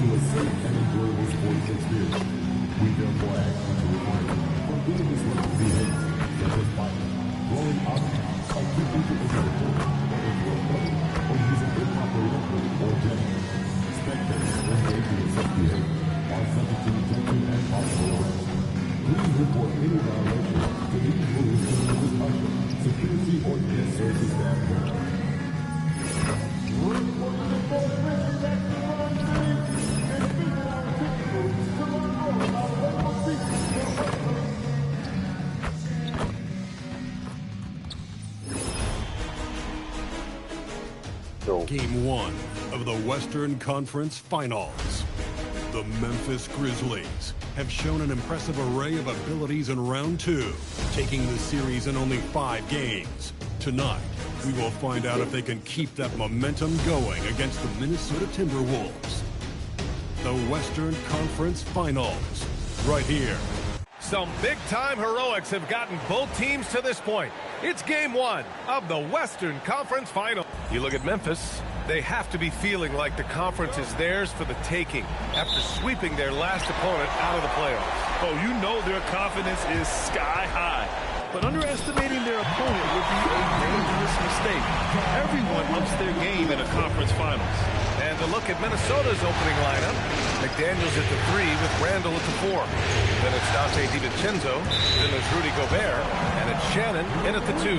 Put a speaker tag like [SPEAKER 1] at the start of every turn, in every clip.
[SPEAKER 1] to a safe and enjoyable sports experience. We therefore ask you to refrain from doing disruptive behavior, such as fighting, blowing objects, attempting to enter the court, or into a puddle, or using improper liquid or gestures. Spectators engaging in such behavior are subject to detention and possible arrest. Please report any violations to these rules to the usher, security, or guest services staff member.
[SPEAKER 2] Game 1 of the Western Conference Finals. The Memphis Grizzlies have shown an impressive array of abilities in round 2, taking the series in only 5 games. Tonight, we will find out if they can keep that momentum going against the Minnesota Timberwolves. The Western Conference Finals, right here.
[SPEAKER 3] Some big-time heroics have gotten both teams to this point. It's game 1 of the Western Conference Final. You look at Memphis, they have to be feeling like the conference is theirs for the taking after sweeping their last opponent out of the playoffs.
[SPEAKER 4] Oh, you know their confidence is sky high. But underestimating their opponent would be a dangerous mistake. Everyone ups their game in a conference finals.
[SPEAKER 3] And to look at Minnesota's opening lineup, McDaniels at the 3 with Randall at the 4. Then it's Dante DiVincenzo, then there's Rudy Gobert, and it's Shannon in at the 2.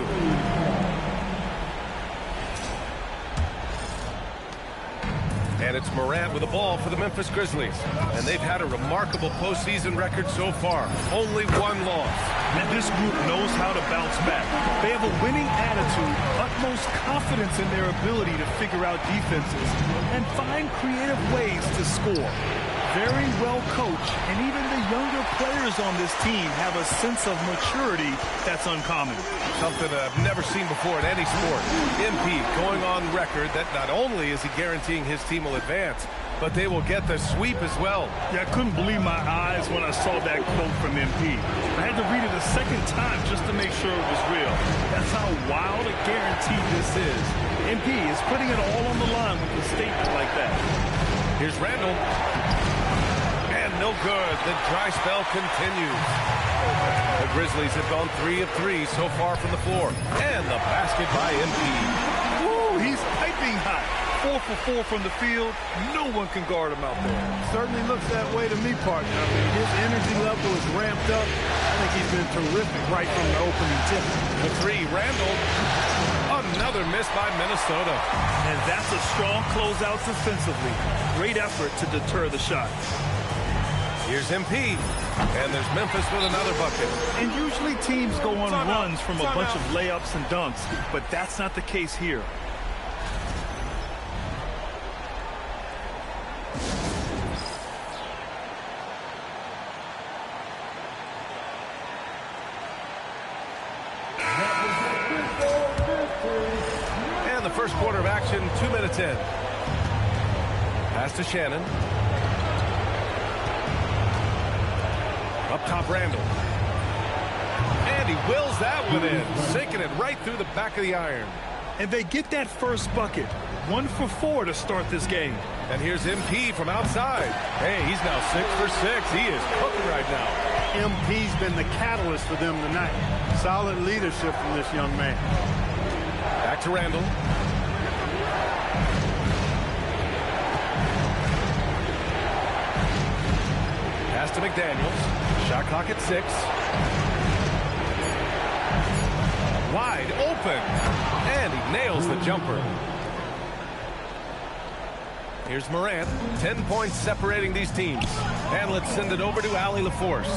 [SPEAKER 3] And it's Morant with the ball for the Memphis Grizzlies. And they've had a remarkable postseason record so far. Only 1 loss.
[SPEAKER 4] And this group knows how to bounce back. They have a winning attitude, utmost confidence in their ability to figure out defenses, and find creative ways to score. Very well coached, and even the younger players on this team have a sense of maturity that's uncommon.
[SPEAKER 3] Something that I've never seen before in any sport. MP going on record that not only is he guaranteeing his team will advance, but they will get the sweep as well.
[SPEAKER 4] Yeah, I couldn't believe my eyes when I saw that quote from MP. I had to read it a second time just to make sure it was real. That's how wild a guarantee this is. MP is putting it all on the line with a statement like that.
[SPEAKER 3] Here's Randall. No good. The dry spell continues. The Grizzlies have gone 3 of 3 so far from the floor. And the basket by MP.
[SPEAKER 4] Woo, he's piping hot. 4 for 4 from the field. No one can guard him out there.
[SPEAKER 5] Certainly looks that way to me, partner. I mean, his energy level is ramped up. I think he's been terrific right from the opening tip.
[SPEAKER 3] The 3, Randall. Another miss by Minnesota.
[SPEAKER 4] And that's a strong closeout defensively. Great effort to deter the shot.
[SPEAKER 3] Here's MP, and there's Memphis with another bucket.
[SPEAKER 4] And usually teams go on runs from a bunch of layups and dunks, but that's not the case here.
[SPEAKER 3] And the first quarter of action, 2 minutes in. Pass to Shannon. Up top, Randall. And he wills that one in, sinking it right through the back of the iron.
[SPEAKER 4] And they get that first bucket. 1 for 4 to start this game.
[SPEAKER 3] And here's MP from outside. Hey, he's now 6 for 6. He is cooking right now.
[SPEAKER 5] MP's been the catalyst for them tonight. Solid leadership from this young man.
[SPEAKER 3] Back to Randall. Pass to McDaniels. Shot clock at 6. Wide open. And he nails the jumper. Here's Morant. 10 points separating these teams. And let's send it over to Allie LaForce.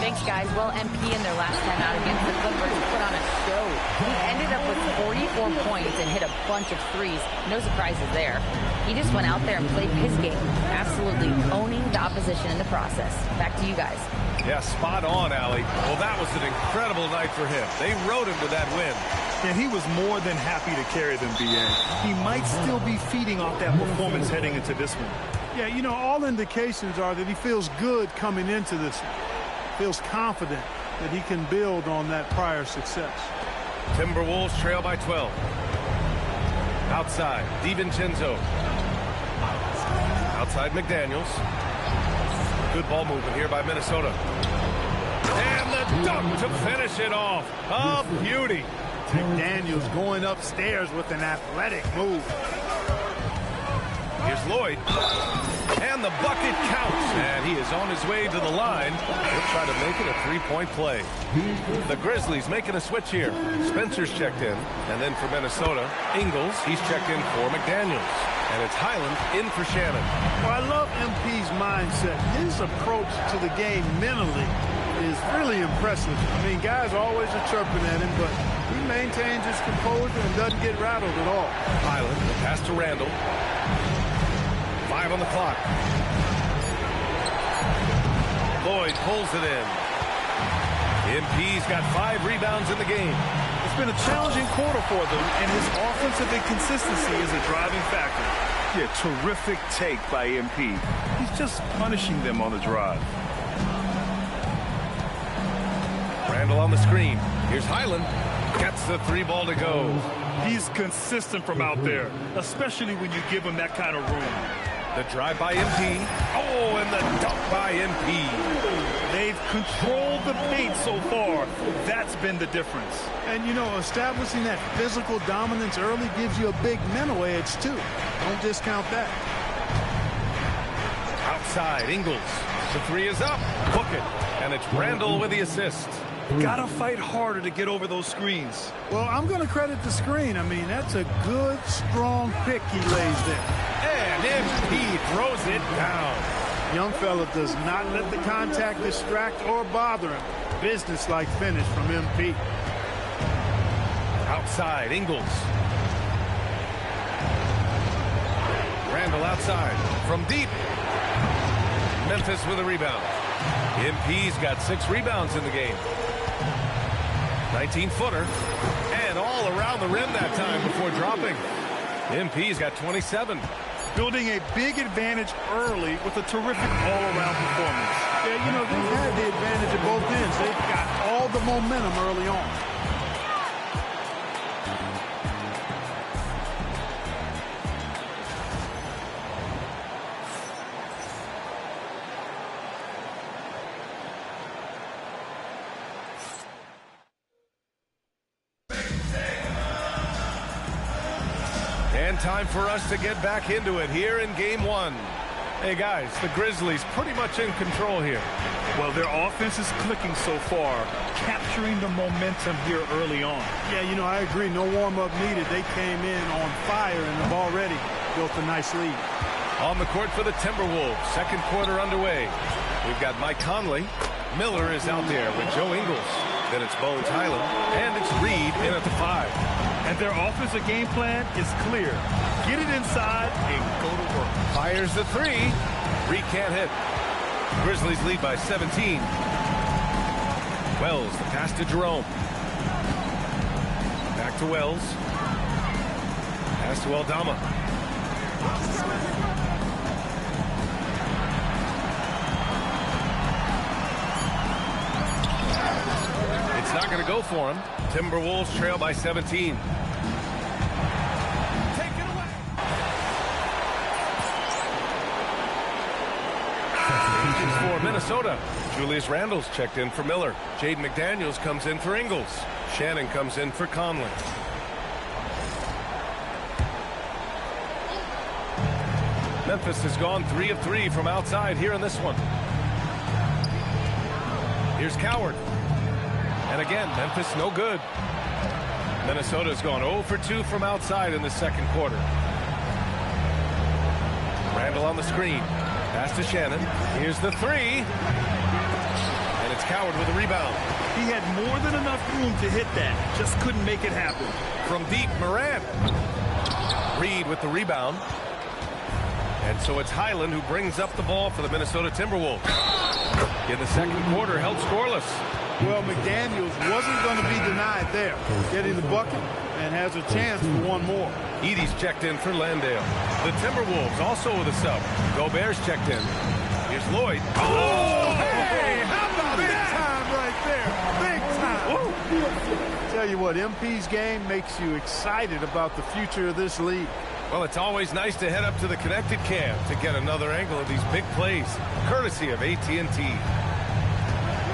[SPEAKER 6] Thanks, guys. Well, MP in their last time out against the Clippers put on a show. He ended up with 44 points and hit a bunch of threes. No surprises there. He just went out there and played his game, absolutely owning the opposition in the process. Back to you guys.
[SPEAKER 3] Yeah, spot on, Allie. Well, that was an incredible night for him. They rode him to that win.
[SPEAKER 4] And he was more than happy to carry them, B.A. He might still be feeding off that performance heading into this one.
[SPEAKER 5] Yeah, you know, all indications are that he feels good coming into this one. Feels confident that he can build on that prior success.
[SPEAKER 3] Timberwolves trail by 12. Outside, DiVincenzo. Outside McDaniels. Good ball movement here by Minnesota. And the dunk to finish it off. A beauty.
[SPEAKER 5] McDaniels going upstairs with an athletic move.
[SPEAKER 3] Here's Lloyd. And the bucket counts. And he is on his way to the line. He'll try to make it a three-point play. The Grizzlies making a switch here. Spencer's checked in. And then for Minnesota, Ingles, he's checked in for McDaniels. And it's Highland in for Shannon.
[SPEAKER 5] Well, I love MP's mindset. His approach to the game mentally is really impressive. I mean, guys always are chirping at him, but he maintains his composure and doesn't get rattled at all.
[SPEAKER 3] Highland, the pass to Randall. 5 on the clock. Lloyd pulls it in. MP's got 5 rebounds in the game.
[SPEAKER 4] It's been a challenging quarter for them, and his offensive inconsistency is a driving factor. Yeah, terrific take by MP. He's just punishing them on the drive.
[SPEAKER 3] Randall on the screen. Here's Highland. Gets the 3 ball to go.
[SPEAKER 4] He's consistent from out there, especially when you give him that kind of room.
[SPEAKER 3] The drive by MP. Oh, and the dunk by MP.
[SPEAKER 4] They've controlled the paint so far. That's been the difference.
[SPEAKER 5] And, you know, establishing that physical dominance early gives you a big mental edge, too. Don't discount that.
[SPEAKER 3] Outside, Ingles. The 3 is up. Book it. And it's Randall with the assist.
[SPEAKER 4] Gotta fight harder to get over those screens.
[SPEAKER 5] Well, I'm going to credit the screen. I mean, that's a good, strong pick he lays there.
[SPEAKER 3] And MP throws it down.
[SPEAKER 5] Young fella does not let the contact distract or bother him. Business-like finish from MP.
[SPEAKER 3] Outside, Ingles. Randall outside. From deep. Memphis with a rebound. MP's got 6 rebounds in the game. 19-footer. And all around the rim that time before dropping. MP's got 27.
[SPEAKER 4] Building a big advantage early with a terrific all-around performance.
[SPEAKER 5] Yeah, you know, they've had the advantage at both ends. They've got all the momentum early on.
[SPEAKER 3] Time for us to get back into it here in game 1. Hey guys, the Grizzlies pretty much in control here.
[SPEAKER 4] Well, their offense is clicking so far, capturing the momentum here early on.
[SPEAKER 5] Yeah, you know, I agree. No warm-up needed. They came in on fire and have already built a nice lead.
[SPEAKER 3] On the court for the Timberwolves, second quarter underway. We've got Mike Conley. Miller is out there with Joe Ingles. Then it's Bones Highland, and it's Reed in at the 5.
[SPEAKER 4] And their offensive game plan is clear. Get it inside and go to work.
[SPEAKER 3] Fires the 3. Reed can't hit. Grizzlies lead by 17. Wells, the pass to Jerome. Back to Wells. Pass to Aldama. It's not going to go for him. Timberwolves trail by 17. Take it away. For Minnesota, Julius Randle's checked in for Miller. Jaden McDaniels comes in for Ingles. Shannon comes in for Conley. Memphis has gone 3 of 3 from outside here in this one. Here's Coward. And again, Memphis no good. Minnesota's gone 0 for 2 from outside in the second quarter. Randall on the screen. Pass to Shannon. Here's the 3. And it's Coward with a rebound.
[SPEAKER 4] He had more than enough room to hit that. Just couldn't make it happen.
[SPEAKER 3] From deep, Morant. Reed with the rebound. And so it's Highland who brings up the ball for the Minnesota Timberwolves. In the second quarter, held scoreless.
[SPEAKER 5] Well, McDaniels wasn't going to be denied there. Getting the bucket and has a chance for one more.
[SPEAKER 3] Edey's checked in for Landale. The Timberwolves also with a sub. Gobert's checked in. Here's Lloyd.
[SPEAKER 5] Oh, hey, how about big time right there? Big time. Woo. Tell you what, MP's game makes you excited about the future of this league.
[SPEAKER 3] Well, it's always nice to head up to the connected cam to get another angle of these big plays, courtesy of AT&T.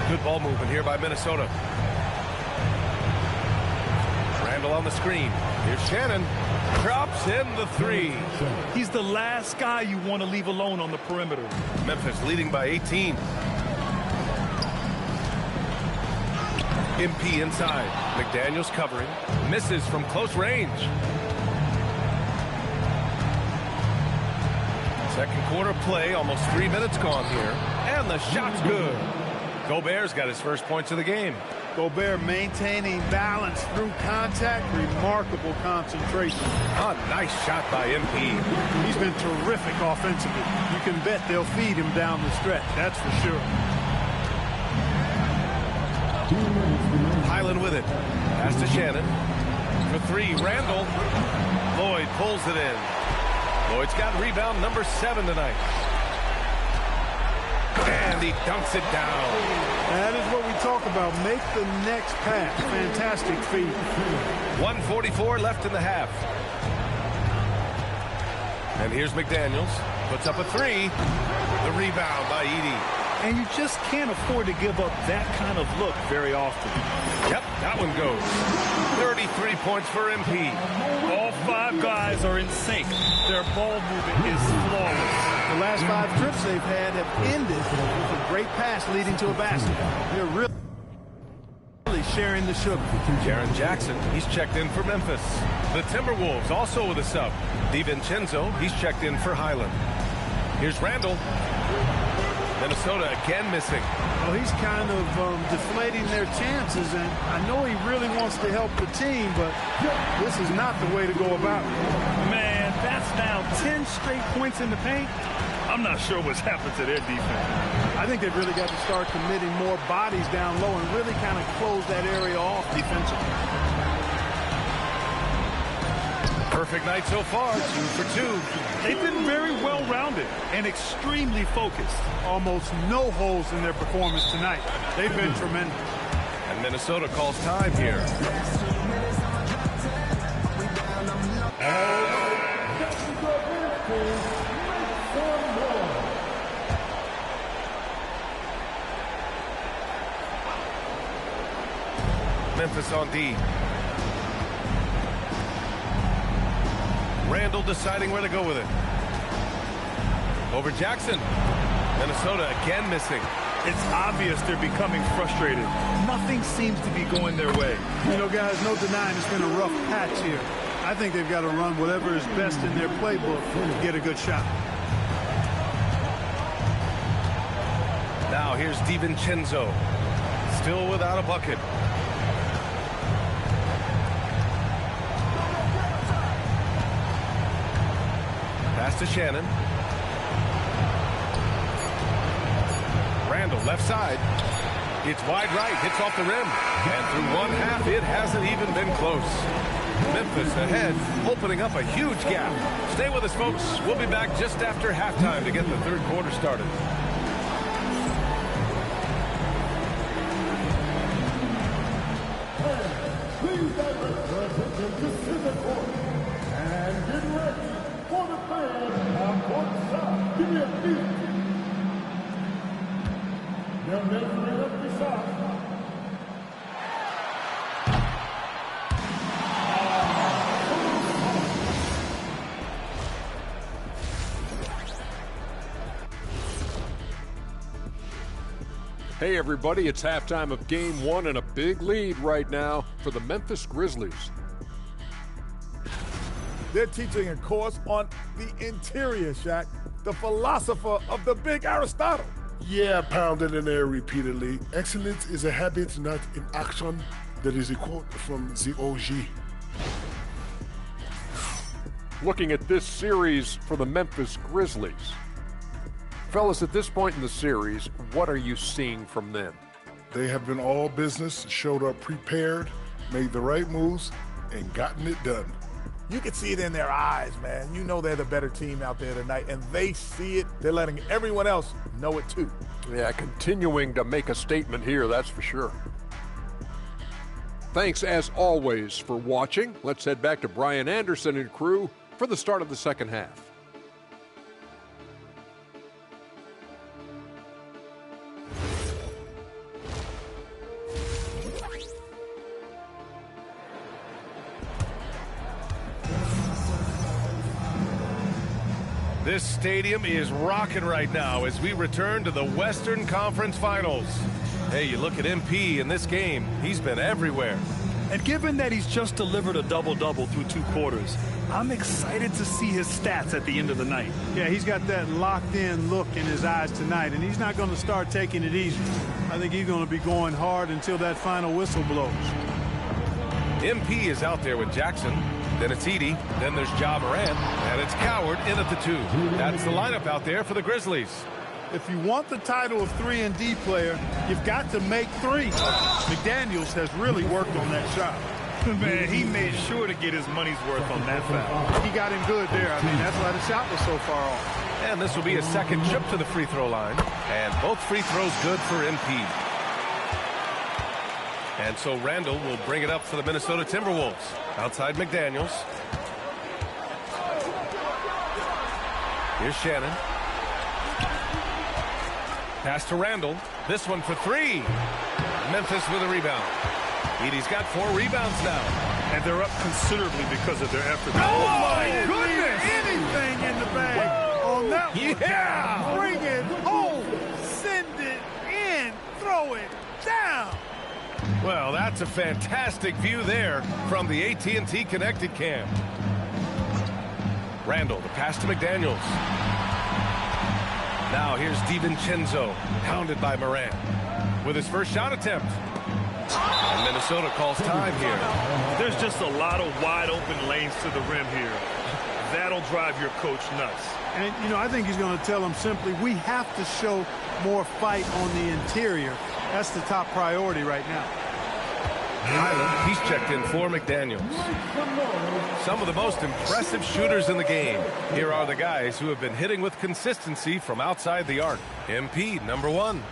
[SPEAKER 3] Good ball movement here by Minnesota. Randall on the screen. Here's Shannon. Drops in the three.
[SPEAKER 4] He's the last guy you want to leave alone on the perimeter.
[SPEAKER 3] Memphis leading by 18. MP inside. McDaniels covering. Misses from close range. Second quarter play, almost 3 minutes gone here. And the shot's good. Gobert's got his first points of the game.
[SPEAKER 5] Gobert maintaining balance through contact. Remarkable concentration.
[SPEAKER 3] A nice shot by MP.
[SPEAKER 5] He's been terrific offensively. You can bet they'll feed him down the stretch. That's for sure.
[SPEAKER 3] Highland with it. Pass to Shannon. For three, Randall. Lloyd pulls it in. Lloyd's got rebound number 7 tonight. And he dunks it down.
[SPEAKER 5] That is what we talk about. Make the next pass. Fantastic feed.
[SPEAKER 3] 1:44 left in the half. And here's McDaniels. Puts up a three. The rebound by Edey.
[SPEAKER 4] And you just can't afford to give up that kind of look very often.
[SPEAKER 3] Yep, that one goes. 33 points for MP.
[SPEAKER 4] All 5 guys are in sync. Their ball movement is flawless.
[SPEAKER 5] The last 5 trips they've had have ended with a great pass leading to a basket. They're really sharing the sugar.
[SPEAKER 3] Jaren Jackson, he's checked in for Memphis. The Timberwolves also with a sub. DiVincenzo, he's checked in for Highland. Here's Randall. Minnesota again missing.
[SPEAKER 5] Well, he's kind of deflating their chances, and I know he really wants to help the team, but this is not the way to go about it.
[SPEAKER 4] Man, that's now 10 straight points in the paint. I'm not sure what's happened to their defense.
[SPEAKER 5] I think they've really got to start committing more bodies down low and really kind of close that area off defensively.
[SPEAKER 3] Perfect night so far, 2 for 2.
[SPEAKER 4] They've been very well-rounded and extremely focused.
[SPEAKER 5] Almost no holes in their performance tonight. They've been tremendous.
[SPEAKER 3] And Minnesota calls time here. Memphis on D. Randall deciding where to go with it. Over Jackson. Minnesota again missing.
[SPEAKER 4] It's obvious they're becoming frustrated. Nothing seems to be going their way.
[SPEAKER 5] You know, guys, no denying it's been a rough patch here. I think they've got to run whatever is best in their playbook to get a good shot.
[SPEAKER 3] Now here's DiVincenzo. Still without a bucket. Pass to Shannon. Randall, left side. It's wide right, hits off the rim. And through one half, it hasn't even been close. Memphis ahead, opening up a huge gap. Stay with us, folks. We'll be back just after halftime to get the third quarter started.
[SPEAKER 1] Please divert your attention to center court. And get ready for the third half-court shot. Give me a beat. They're measuring up the shot.
[SPEAKER 7] Hey everybody, it's halftime of game 1 and a big lead right now for the Memphis Grizzlies.
[SPEAKER 8] They're teaching a course on the interior, Shaq, the philosopher of the big Aristotle.
[SPEAKER 9] Yeah, pounded in there repeatedly. Excellence is a habit, not an action. That is a quote from the OG.
[SPEAKER 7] Looking at this series for the Memphis Grizzlies. Fellas, at this point in the series, what are you seeing from them?
[SPEAKER 9] They have been all business, showed up prepared, made the right moves, and gotten it done.
[SPEAKER 8] You can see it in their eyes, man. You know they're the better team out there tonight, and they see it. They're letting everyone else know it too.
[SPEAKER 7] Yeah, continuing to make a statement here, that's for sure. Thanks, as always, for watching. Let's head back to Brian Anderson and crew for the start of the second half.
[SPEAKER 3] This stadium is rocking right now as we return to the Western Conference Finals. Hey, you look at MP in this game, he's been everywhere.
[SPEAKER 4] And given that he's just delivered a double-double through 2 quarters, I'm excited to see his stats at the end of the night.
[SPEAKER 5] Yeah, he's got that locked-in look in his eyes tonight, and he's not going to start taking it easy. I think he's going to be going hard until that final whistle blows.
[SPEAKER 3] MP is out there with Jackson. Then it's Edey. Then there's Ja Morant. And it's Coward in at the 2. That's the lineup out there for the Grizzlies.
[SPEAKER 5] If you want the title of 3-and-D player, you've got to make 3. McDaniels has really worked on that shot.
[SPEAKER 4] Man, he made sure to get his money's worth on that foul.
[SPEAKER 5] He got him good there. I mean, that's why the shot was so far off.
[SPEAKER 3] And this will be a second trip to the free throw line. And both free throws good for MP. And so Randall will bring it up for the Minnesota Timberwolves. Outside McDaniels. Here's Shannon. Pass to Randall. This one for 3. Memphis with a rebound. Edey's got 4 rebounds now.
[SPEAKER 4] And they're up considerably because of their effort.
[SPEAKER 5] Oh, my goodness! Anything in the bag on that one.
[SPEAKER 3] Yeah!
[SPEAKER 5] Bring it home. Send it in. Throw it down.
[SPEAKER 3] Well, that's a fantastic view there from the AT&T Connected Cam. Randall, the pass to McDaniels. Now here's DiVincenzo, hounded by Morant, with his first shot attempt. And Minnesota calls time here.
[SPEAKER 4] There's just a lot of wide open lanes to the rim here. That'll drive your coach nuts.
[SPEAKER 5] And, you know, I think he's going to tell them simply, we have to show more fight on the interior. That's the top priority right now.
[SPEAKER 3] He's checked in for McDaniels. Some of the most impressive shooters in the game. Here are the guys who have been hitting with consistency from outside the arc. MP, number 1.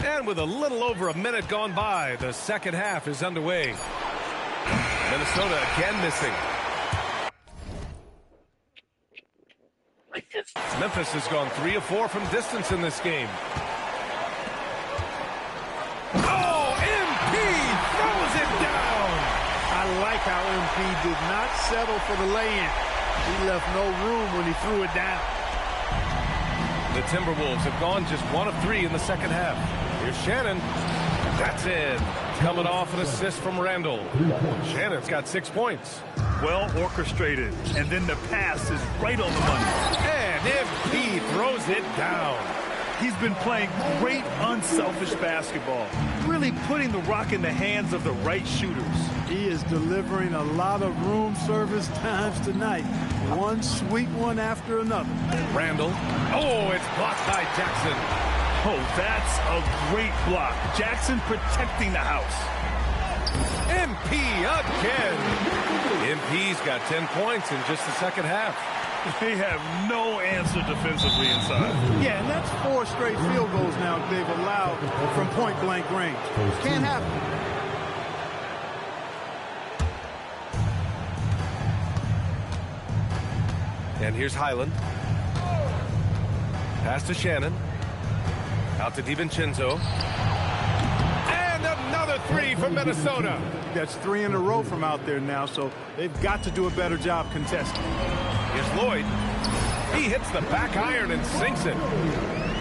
[SPEAKER 3] And with a little over a minute gone by, the second half is underway. Minnesota again missing. Memphis has gone 3 of 4 from distance in this game. Oh, MP throws it down.
[SPEAKER 5] I like how MP did not settle for the lay-in. He left no room when he threw it down.
[SPEAKER 3] The Timberwolves have gone just 1 of 3 in the second half. Here's Shannon. That's in. Coming off an assist from Randall. Shannon's got 6 points.
[SPEAKER 4] Well orchestrated. And then the pass is right on the money.
[SPEAKER 3] And MP throws it down.
[SPEAKER 4] He's been playing great unselfish basketball. Really putting the rock in the hands of the right shooters.
[SPEAKER 5] He is delivering a lot of room service times tonight. One sweet one after another.
[SPEAKER 3] Randall. Oh, it's blocked by Jackson.
[SPEAKER 4] Oh, that's a great block. Jackson protecting the house.
[SPEAKER 3] MP again. MP's got 10 points in just the second half.
[SPEAKER 4] They have no answer defensively inside.
[SPEAKER 5] Yeah, and that's 4 straight field goals now they've allowed from point-blank range. Can't happen.
[SPEAKER 3] And here's Highland. Pass to Shannon. Out to DiVincenzo. And another 3 from Minnesota.
[SPEAKER 5] That's 3 in a row from out there now, so they've got to do a better job contesting.
[SPEAKER 3] Here's Lloyd. He hits the back iron and sinks it.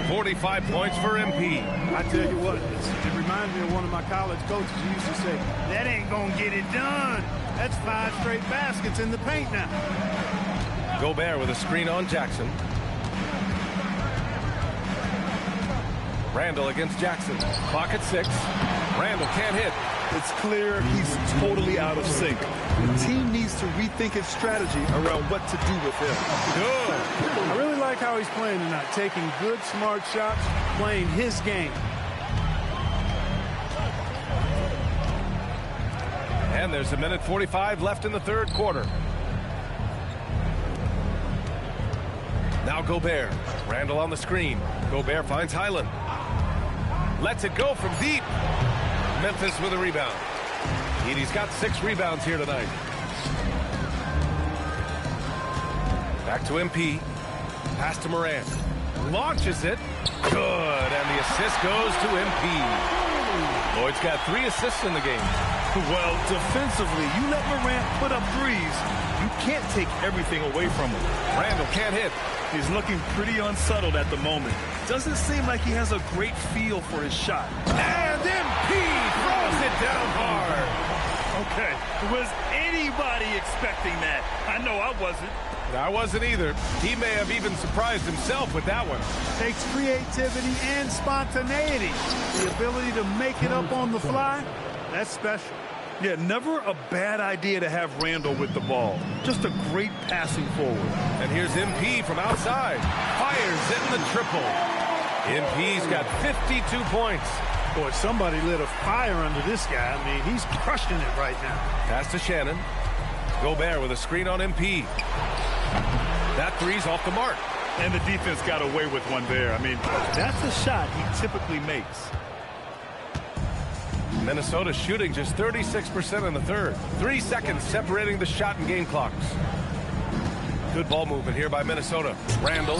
[SPEAKER 3] 45 points for MP.
[SPEAKER 5] I tell you what, it reminds me of one of my college coaches who used to say, that ain't gonna get it done. That's 5 straight baskets in the paint now.
[SPEAKER 3] Gobert with a screen on Jackson. Randall against Jackson. Clock at 6. Randall can't hit.
[SPEAKER 4] It's clear he's totally out of sync. The team needs to rethink its strategy around what to do with him.
[SPEAKER 3] Good.
[SPEAKER 5] I really like how he's playing tonight, taking good, smart shots, playing his game.
[SPEAKER 3] And there's a minute 45 left in the third quarter. Now Gobert. Randall on the screen. Gobert finds Highland. Lets it go from deep. Memphis with a rebound. Edie's got 6 rebounds here tonight. Back to MP. Pass to Morant. Launches it. Good. And the assist goes to MP. Lloyd's got 3 assists in the game.
[SPEAKER 4] Well, defensively, you let Morant put up threes. You can't take everything away from him.
[SPEAKER 3] Randall can't hit.
[SPEAKER 4] He's looking pretty unsettled at the moment. Doesn't seem like he has a great feel for his shot.
[SPEAKER 3] And MP throws it down hard.
[SPEAKER 4] Okay, was anybody expecting that? I know I wasn't.
[SPEAKER 3] I wasn't either. He may have even surprised himself with that one.
[SPEAKER 5] Takes creativity and spontaneity. The ability to make it up on the fly, that's special.
[SPEAKER 4] Yeah, never a bad idea to have Randall with the ball. Just a great passing forward.
[SPEAKER 3] And here's MP from outside. Fires in the triple. MP's got 52 points.
[SPEAKER 5] Boy, somebody lit a fire under this guy. I mean, he's crushing it right now.
[SPEAKER 3] Pass to Shannon. Gobert with a screen on MP. That three's off the mark.
[SPEAKER 4] And the defense got away with one there. I mean, that's a shot he typically makes.
[SPEAKER 3] Minnesota shooting just 36% in the third. 3 seconds separating the shot and game clocks. Good ball movement here by Minnesota. Randall.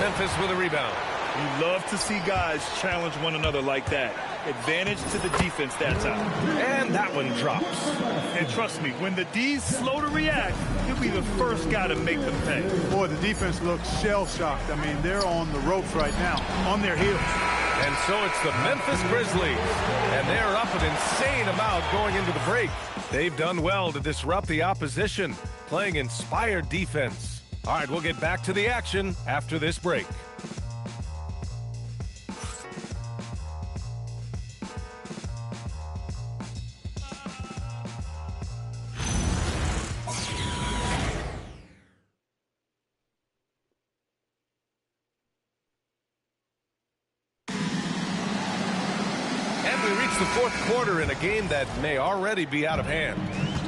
[SPEAKER 3] Memphis with a rebound.
[SPEAKER 4] You love to see guys challenge one another like that. Advantage to the defense that time.
[SPEAKER 3] And that one drops.
[SPEAKER 4] And trust me, when the D's slow to react, he'll be the first guy to make them pay.
[SPEAKER 5] Boy, the defense looks shell-shocked. I mean, they're on the ropes right now, on their heels.
[SPEAKER 3] And so it's the Memphis Grizzlies. And they're up an insane amount going into the break. They've done well to disrupt the opposition, playing inspired defense. All right, we'll get back to the action after this break. We reach the fourth quarter in a game that may already be out of hand.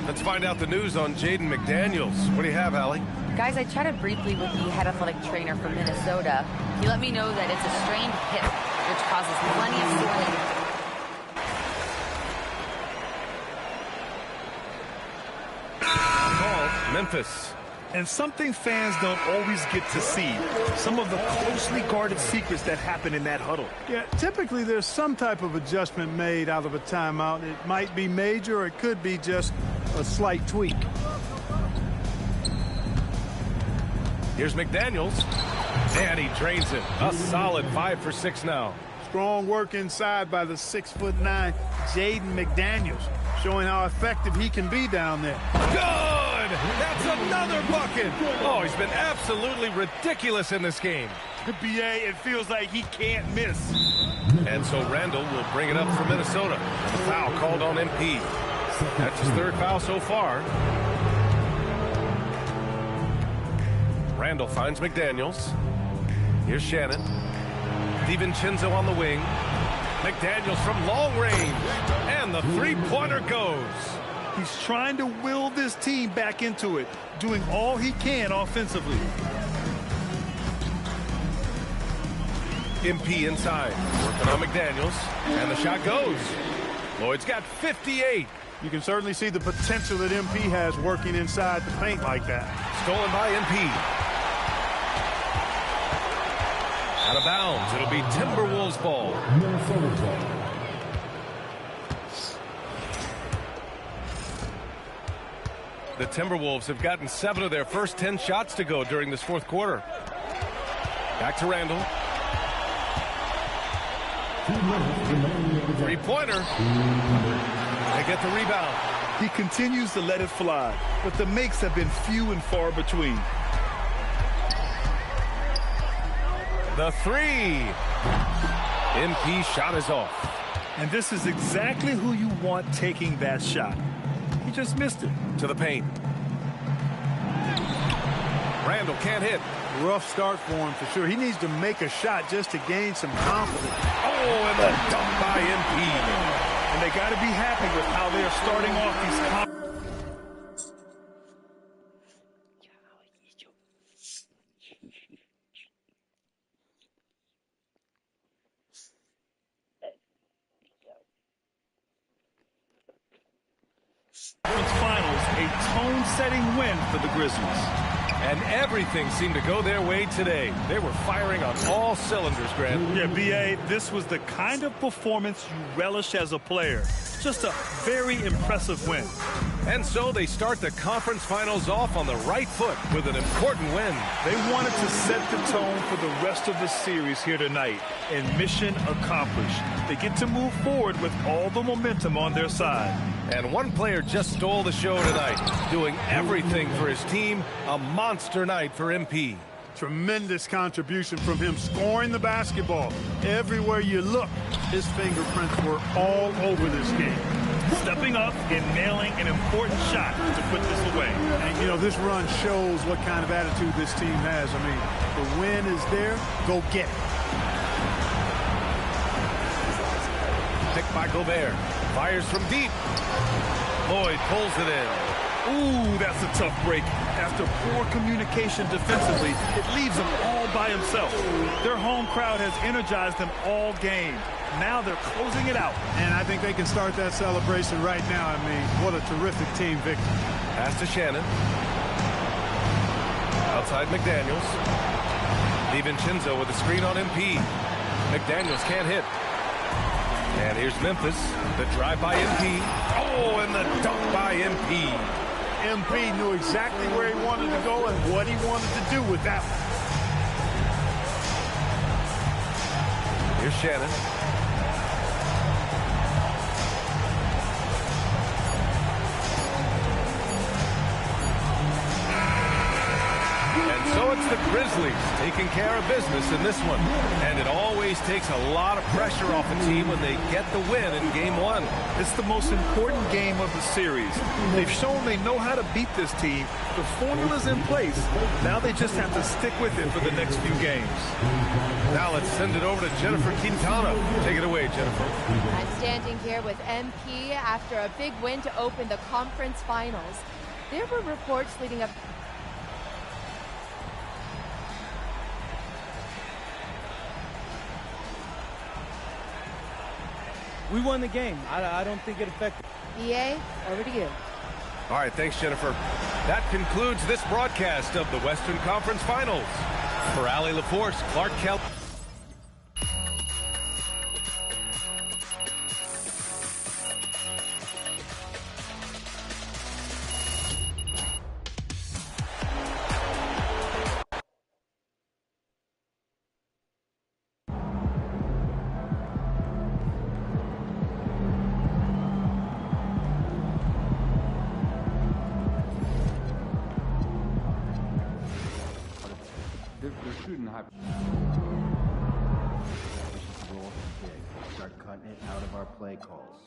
[SPEAKER 3] Let's find out the news on Jaden McDaniels. What do you have, Allie?
[SPEAKER 6] Guys, I chatted briefly with the head athletic trainer from Minnesota. He let me know that it's a strained hip, which causes plenty of soreness.
[SPEAKER 3] Call Memphis.
[SPEAKER 4] And something fans don't always get to see, some of the closely guarded secrets that happen in that huddle.
[SPEAKER 5] Yeah, typically there's some type of adjustment made out of a timeout. It might be major or it could be just a slight tweak.
[SPEAKER 3] Here's McDaniels. And he drains it. A solid 5 for 6 now.
[SPEAKER 5] Strong work inside by the 6'9" Jaden McDaniels, showing how effective he can be down there.
[SPEAKER 3] Good! That's another bucket! Oh, he's been absolutely ridiculous in this game.
[SPEAKER 4] BA, it feels like he can't miss.
[SPEAKER 3] And so Randall will bring it up for Minnesota. And a foul called on MP. That's his 3rd foul so far. Randall finds McDaniels. Here's Shannon. DiVincenzo on the wing. McDaniels from long range. And the three-pointer goes.
[SPEAKER 4] He's trying to will this team back into it, doing all he can offensively.
[SPEAKER 3] MP inside. Working on McDaniels. And the shot goes. Lloyd's got 58.
[SPEAKER 5] You can certainly see the potential that MP has working inside the paint like that.
[SPEAKER 3] Stolen by MP. Out of bounds. It'll be Timberwolves ball.
[SPEAKER 1] Minnesota ball.
[SPEAKER 3] The Timberwolves have gotten 7 of their first 10 shots to go during this fourth quarter. Back to Randall. 3-pointer. They get the rebound.
[SPEAKER 4] He continues to let it fly, but the makes have been few and far between.
[SPEAKER 3] The 3. MP shot is off.
[SPEAKER 4] And this is exactly who you want taking that shot. He just missed it.
[SPEAKER 3] To the paint. Randall can't hit.
[SPEAKER 5] Rough start for him for sure. He needs to make a shot just to gain some confidence.
[SPEAKER 3] Oh, and the dunk by MP.
[SPEAKER 4] And they got to be happy with how they are starting off these Finals, a tone-setting win for the Grizzlies.
[SPEAKER 3] And everything seemed to go their way today. They were firing on all cylinders, Grant.
[SPEAKER 4] Yeah, B.A., this was the kind of performance you relish as a player. Just a very impressive win.
[SPEAKER 3] And so they start the conference finals off on the right foot with an important win.
[SPEAKER 4] They wanted to set the tone for the rest of the series here tonight, and mission accomplished. They get to move forward with all the momentum on their side.
[SPEAKER 3] And one player just stole the show tonight, doing everything for his team. A monster night for MP.
[SPEAKER 5] Tremendous contribution from him, scoring the basketball. Everywhere you look, his fingerprints were all over this game.
[SPEAKER 4] Stepping up and nailing an important shot to put this away.
[SPEAKER 5] And, you know, this run shows what kind of attitude this team has. I mean, the win is there, go get it.
[SPEAKER 3] Picked by Gobert. Fires from deep. Lloyd pulls it in.
[SPEAKER 4] Ooh, that's a tough break. After poor communication defensively, it leaves him all by himself. Their home crowd has energized them all game. Now they're closing it out.
[SPEAKER 5] And I think they can start that celebration right now. I mean, what a terrific team victory.
[SPEAKER 3] Pass to Shannon. Outside McDaniels. DiVincenzo with a screen on MP. McDaniels can't hit. And here's Memphis. The drive by MP. Oh, and the dunk by MP.
[SPEAKER 5] MP knew exactly where he wanted to go and what he wanted to do with that one.
[SPEAKER 3] Here's Shannon. And so it's the Grizzlies taking care of business in this one. And it always takes a lot of pressure off a team when they get the win in Game 1.
[SPEAKER 4] It's the most important game of the series. They've shown they know how to beat this team. The formula's in place. Now they just have to stick with it for the next few games.
[SPEAKER 3] Now let's send it over to Jennifer Quintana. Take it away, Jennifer.
[SPEAKER 10] I'm standing here with MP after a big win to open the conference finals. There were reports leading up.
[SPEAKER 11] We won the game. I don't think it affected.
[SPEAKER 10] BA, over to you.
[SPEAKER 3] All right, thanks, Jennifer. That concludes this broadcast of the Western Conference Finals. For Allie LaForce, Clark Kelly.
[SPEAKER 12] Start cutting it out of our play calls.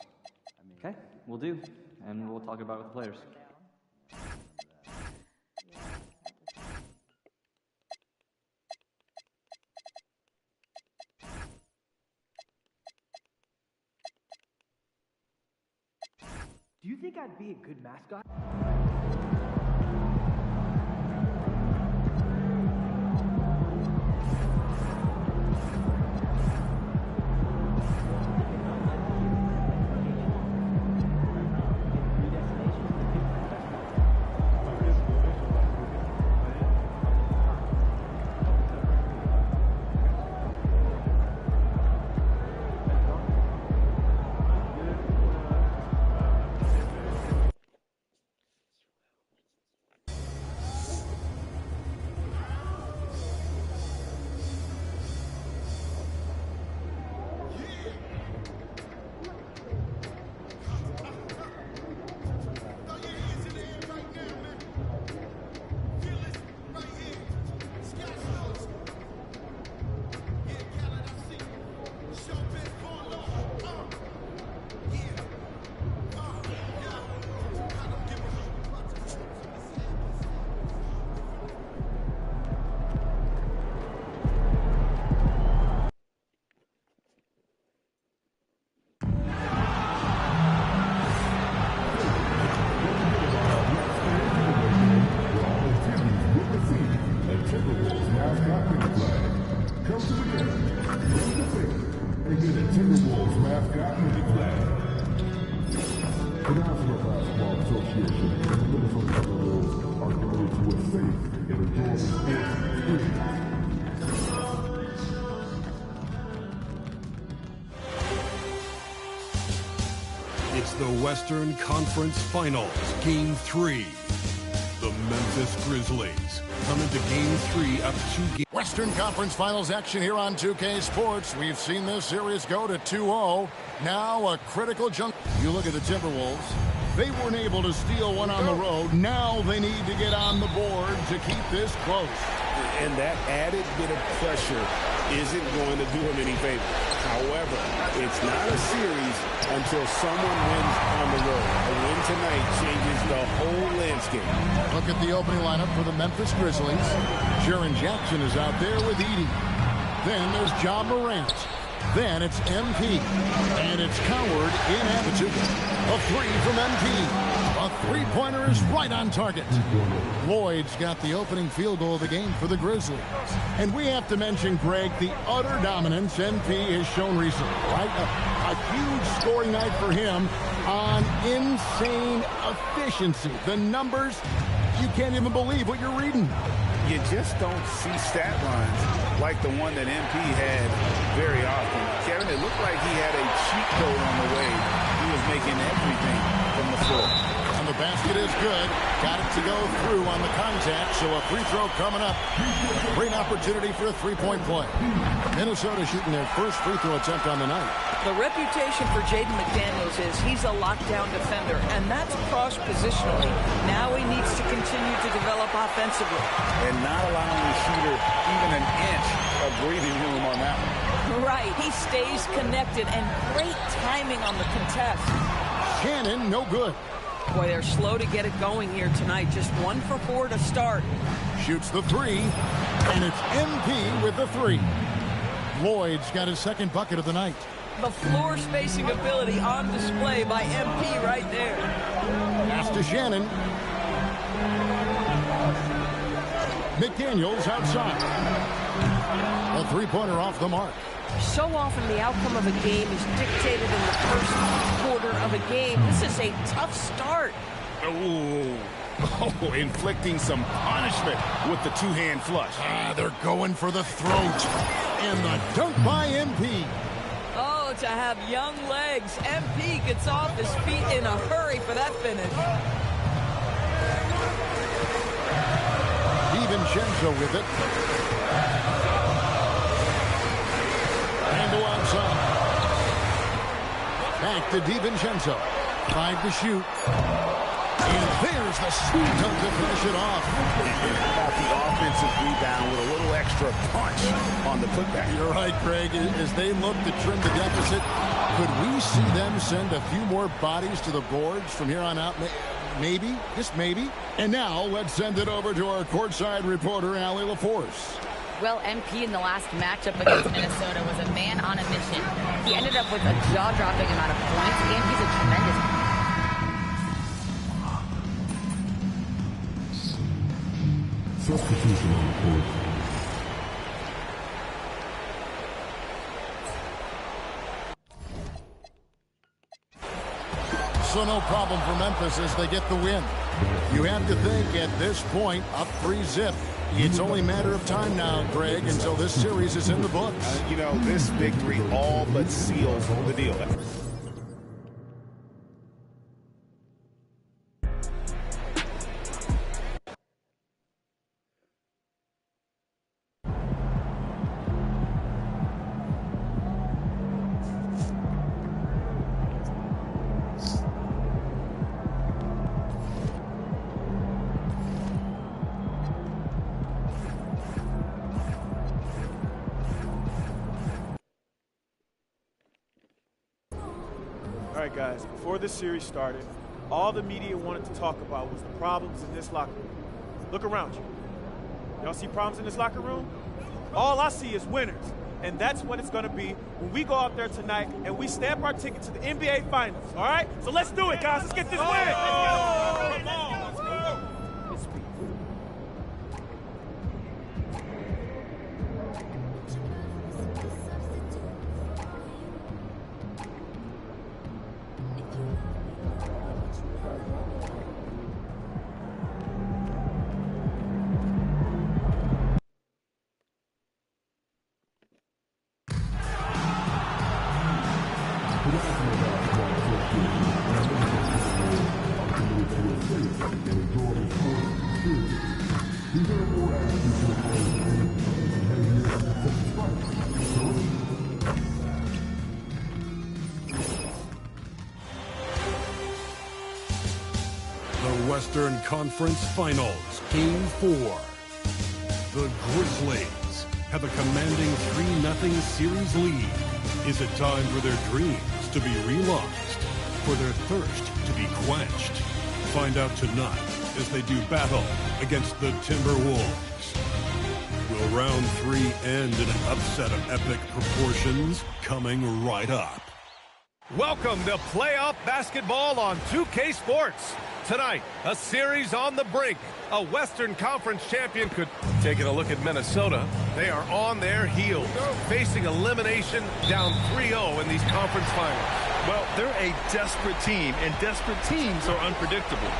[SPEAKER 13] Okay, we'll do, and we'll talk about it with the players.
[SPEAKER 11] Do you think I'd be a good mascot?
[SPEAKER 1] Timberwolves mascot with the flag. Announcement basketball Association and the Minnesota Timberwolves are committed to a safe and enjoyable sports experience.
[SPEAKER 2] It's the Western Conference Finals, Game 3. The Memphis Grizzlies come into Game 3 up 2 games.
[SPEAKER 14] Western Conference Finals action here on 2K Sports. We've seen this series go to 2-0. Now a critical jump. You look at the Timberwolves. They weren't able to steal one on the road. Now they need to get on the board to keep this close.
[SPEAKER 15] And that added bit of pressure isn't going to do them any favor. However, it's not a series until someone wins on the road. A win tonight changes the whole landscape.
[SPEAKER 14] Look at the opening lineup for the Memphis Grizzlies. Jaren Jackson is out there with Edey. Then there's Ja Morant. Then it's MP. And it's Coward in attitude. A three from MP. A three-pointer is right on target. Lloyd's got the opening field goal of the game for the Grizzlies. And we have to mention, Greg, the utter dominance MP has shown recently, right? A huge scoring night for him on insane efficiency. The numbers, you can't even believe what you're reading.
[SPEAKER 15] You just don't see stat lines like the one that MP had very often. Kevin, it looked like he had a cheat code on the way. He was making everything from the floor.
[SPEAKER 14] And the basket is good. Got it to go through on the contact, so a free throw coming up. Great opportunity for a three-point play. Minnesota shooting their first free throw attempt on the night.
[SPEAKER 16] The reputation for Jaden McDaniels is he's a lockdown defender, and that's cross-positionally. Now he needs to continue to develop offensively.
[SPEAKER 15] And not allowing the shooter even an inch of breathing room on that one.
[SPEAKER 16] Right. He stays connected, and great timing on the contest.
[SPEAKER 14] Shannon, no good.
[SPEAKER 16] Boy, they're slow to get it going here tonight. Just 1 for 4 to start.
[SPEAKER 14] Shoots the three, and it's MP with the three. Lloyd's got his second bucket of the night.
[SPEAKER 16] The floor spacing ability on display by MP right there.
[SPEAKER 14] Pass to Shannon. McDaniels outside. A three-pointer off the mark.
[SPEAKER 16] So often the outcome of a game is dictated in the first quarter of a game. This is a tough start.
[SPEAKER 15] Oh, inflicting some punishment with the two-hand flush.
[SPEAKER 14] They're going for the throat. And the dunk by MP.
[SPEAKER 16] Oh, to have young legs. MP gets off his feet in a hurry for that finish.
[SPEAKER 14] DiVincenzo with it. Handle outside. Back to DiVincenzo. 5 to shoot. And there's the sweet dunk to finish it off.
[SPEAKER 15] And how about the offensive rebound with a little extra punch on the putback?
[SPEAKER 14] You're right, Greg. As they look to trim the deficit, could we see them send a few more bodies to the boards from here on out? Maybe, just maybe. And now let's send it over to our courtside reporter, Allie LaForce.
[SPEAKER 6] Well, MP in the last matchup against Minnesota was a man on a mission. He ended up with a jaw-dropping amount of points, and he's a tremendous
[SPEAKER 1] substitution on the court.
[SPEAKER 14] So no problem for Memphis as they get the win. You have to think at this point, up 3-0. It's only a matter of time now, Greg, until this series is in the books.
[SPEAKER 15] You know, this victory all but seals the deal.
[SPEAKER 17] All right, guys, before this series started, all the media wanted to talk about was the problems in this locker room. Look around you. Y'all see problems in this locker room? All I see is winners, and that's what it's going to be when we go out there tonight and we stamp our ticket to the NBA Finals, all right? So let's do it, guys. Let's get this win. Come on, let's go.
[SPEAKER 2] The Western Conference Finals, Game 4. The Grizzlies have a commanding 3-0 series lead. Is it time for their dreams to be realized? For their thirst to be quenched? Find out tonight as they do battle against the Timberwolves. Will round 3 end in an upset of epic proportions? Coming right up.
[SPEAKER 3] Welcome to playoff basketball on 2K Sports. Tonight, a series on the brink. A Western Conference champion could... Taking a look at Minnesota, they are on their heels, facing elimination down 3-0 in these conference finals.
[SPEAKER 4] Well, they're a desperate team, and desperate teams are unpredictable.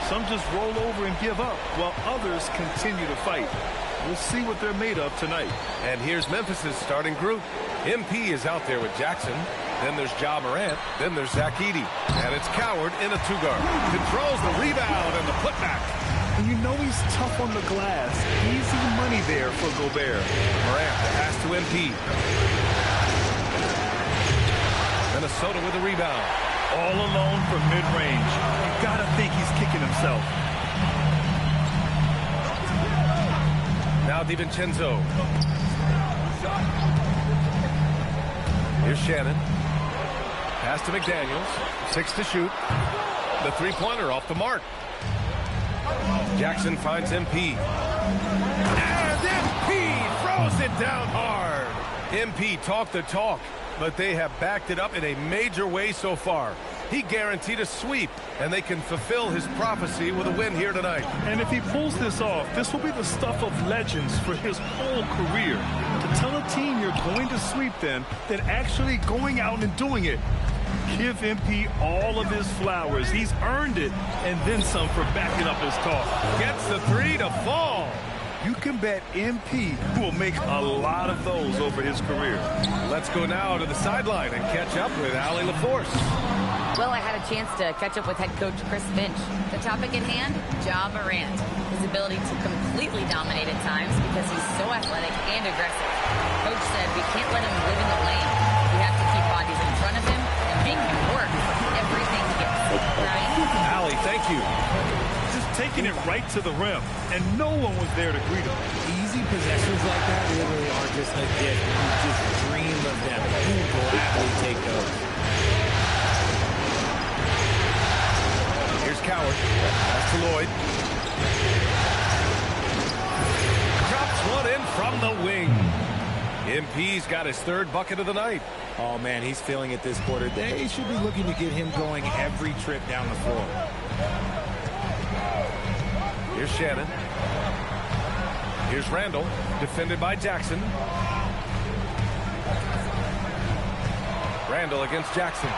[SPEAKER 4] Some just roll over and give up, while others continue to fight. We'll see what they're made of tonight.
[SPEAKER 3] And here's Memphis's starting group. MP is out there with Jackson. Then there's Ja Morant. Then there's Zach Edey. And it's Coward in a two-guard. Controls the rebound and the putback.
[SPEAKER 4] And you know he's tough on the glass. Easy money there for Gobert.
[SPEAKER 3] Morant, the pass to MP. Minnesota with the rebound.
[SPEAKER 4] All alone from mid-range. You gotta think he's kicking himself.
[SPEAKER 3] Now DiVincenzo. Here's Shannon. Pass to McDaniels. 6 to shoot. The three-pointer off the mark. Jackson finds MP. And MP throws it down hard. MP talked the talk, but they have backed it up in a major way so far. He guaranteed a sweep, and they can fulfill his prophecy with a win here tonight.
[SPEAKER 4] And if he pulls this off, this will be the stuff of legends for his whole career. To tell a team you're going to sweep them, than actually going out and doing it. Give MP all of his flowers. He's earned it, and then some for backing up his talk.
[SPEAKER 3] Gets the three to fall.
[SPEAKER 4] You can bet MP will make a lot of those over his career.
[SPEAKER 3] Let's go now to the sideline and catch up with Allie LaForce.
[SPEAKER 6] Well, I had a chance to catch up with head coach Chris Finch. The topic at hand, Ja Morant. His ability to completely dominate at times because he's so athletic and aggressive. Coach said we can't let him live in the lane. We have to keep bodies in front of him and make him work for everything he gets. Right?
[SPEAKER 3] Allie, thank you.
[SPEAKER 4] Just taking it right to the rim, and no one was there to greet him.
[SPEAKER 18] Easy possessions like that literally are just a gift. You just dream of them. You gladly take those.
[SPEAKER 3] Here's Coward. Pass to Lloyd. Drops one in from the wing. MP's got his third bucket of the night.
[SPEAKER 18] Oh, man, he's feeling it this quarter. They should be looking to get him going every trip down the floor.
[SPEAKER 3] Here's Shannon. Here's Randall, defended by Jackson. Randall against Jackson.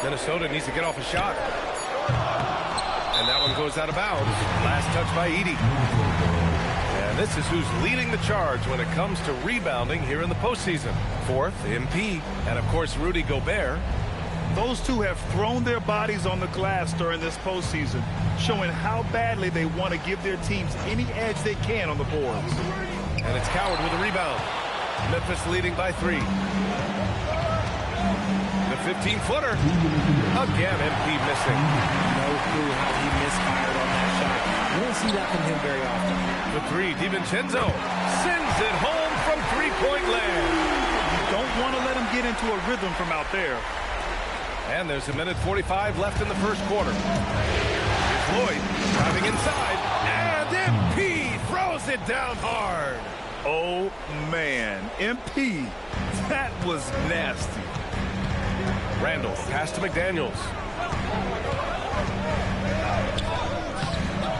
[SPEAKER 3] Minnesota needs to get off a shot. And that one goes out of bounds. Last touch by Edey. And this is who's leading the charge when it comes to rebounding here in the postseason. Fourth, MP, and of course Rudy Gobert.
[SPEAKER 4] Those two have thrown their bodies on the glass during this postseason, showing how badly they want to give their teams any edge they can on the boards.
[SPEAKER 3] And it's Coward with a rebound. Memphis leading by 3. The 15-footer. Again, MP missing.
[SPEAKER 18] No clue how he misfired on that shot. You don't see that from him very often.
[SPEAKER 3] The 3, DiVincenzo sends it home from three-point land.
[SPEAKER 4] You don't want to let him get into a rhythm from out there.
[SPEAKER 3] And there's a minute 45 left in the first quarter. Here's Lloyd driving inside. And MP throws it down hard.
[SPEAKER 4] Oh, man. MP, that was nasty.
[SPEAKER 3] Randall, pass to McDaniels.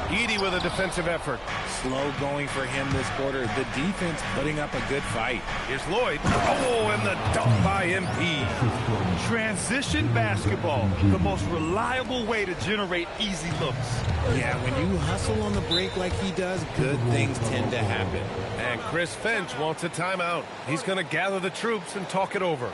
[SPEAKER 3] Edey with a defensive effort.
[SPEAKER 18] Slow going for him this quarter. The defense putting up a good fight.
[SPEAKER 3] Here's Lloyd. Oh, and the dunk by MP.
[SPEAKER 4] Transition basketball, the most reliable way to generate easy looks.
[SPEAKER 18] Yeah, when you hustle on the break like he does, good things tend to happen.
[SPEAKER 3] And Chris Finch wants a timeout. He's going to gather the troops and talk it over.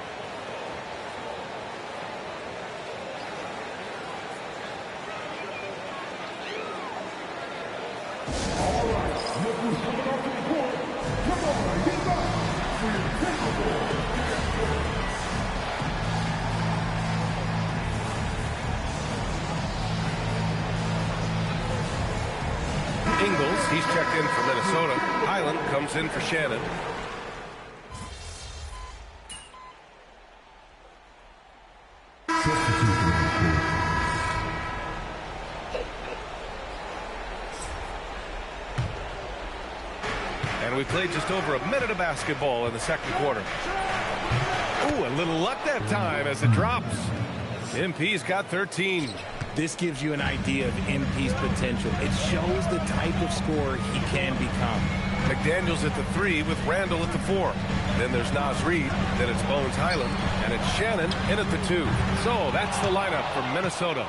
[SPEAKER 3] Ingles, he's checked in for Minnesota. Highland comes in for Shannon. And we played just over a minute of basketball in the second quarter. Ooh, a little luck that time as it drops. MP's got 13.
[SPEAKER 18] This gives you an idea of MP's potential. It shows the type of scorer he can become.
[SPEAKER 3] McDaniels at the 3 with Randall at the 4. Then there's Nas Reed, then it's Bones Highland, and it's Shannon in at the 2. So that's the lineup for Minnesota.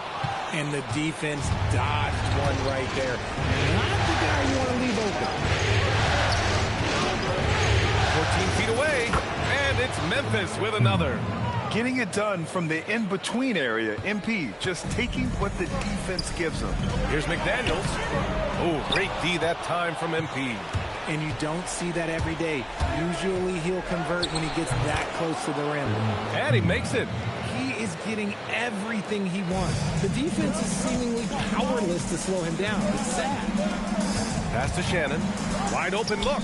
[SPEAKER 18] And the defense dodged one right there. Not the guy you want to leave open.
[SPEAKER 3] 14 feet away, and it's Memphis with another.
[SPEAKER 4] Getting it done from the in-between area. MP just taking what the defense gives him.
[SPEAKER 3] Here's McDaniels. Oh, great D that time from MP.
[SPEAKER 18] And you don't see that every day. Usually he'll convert when he gets that close to the rim.
[SPEAKER 3] And he makes it.
[SPEAKER 18] He is getting everything he wants. The defense is seemingly powerless to slow him down. It's sad.
[SPEAKER 3] Pass to Shannon. Wide open look.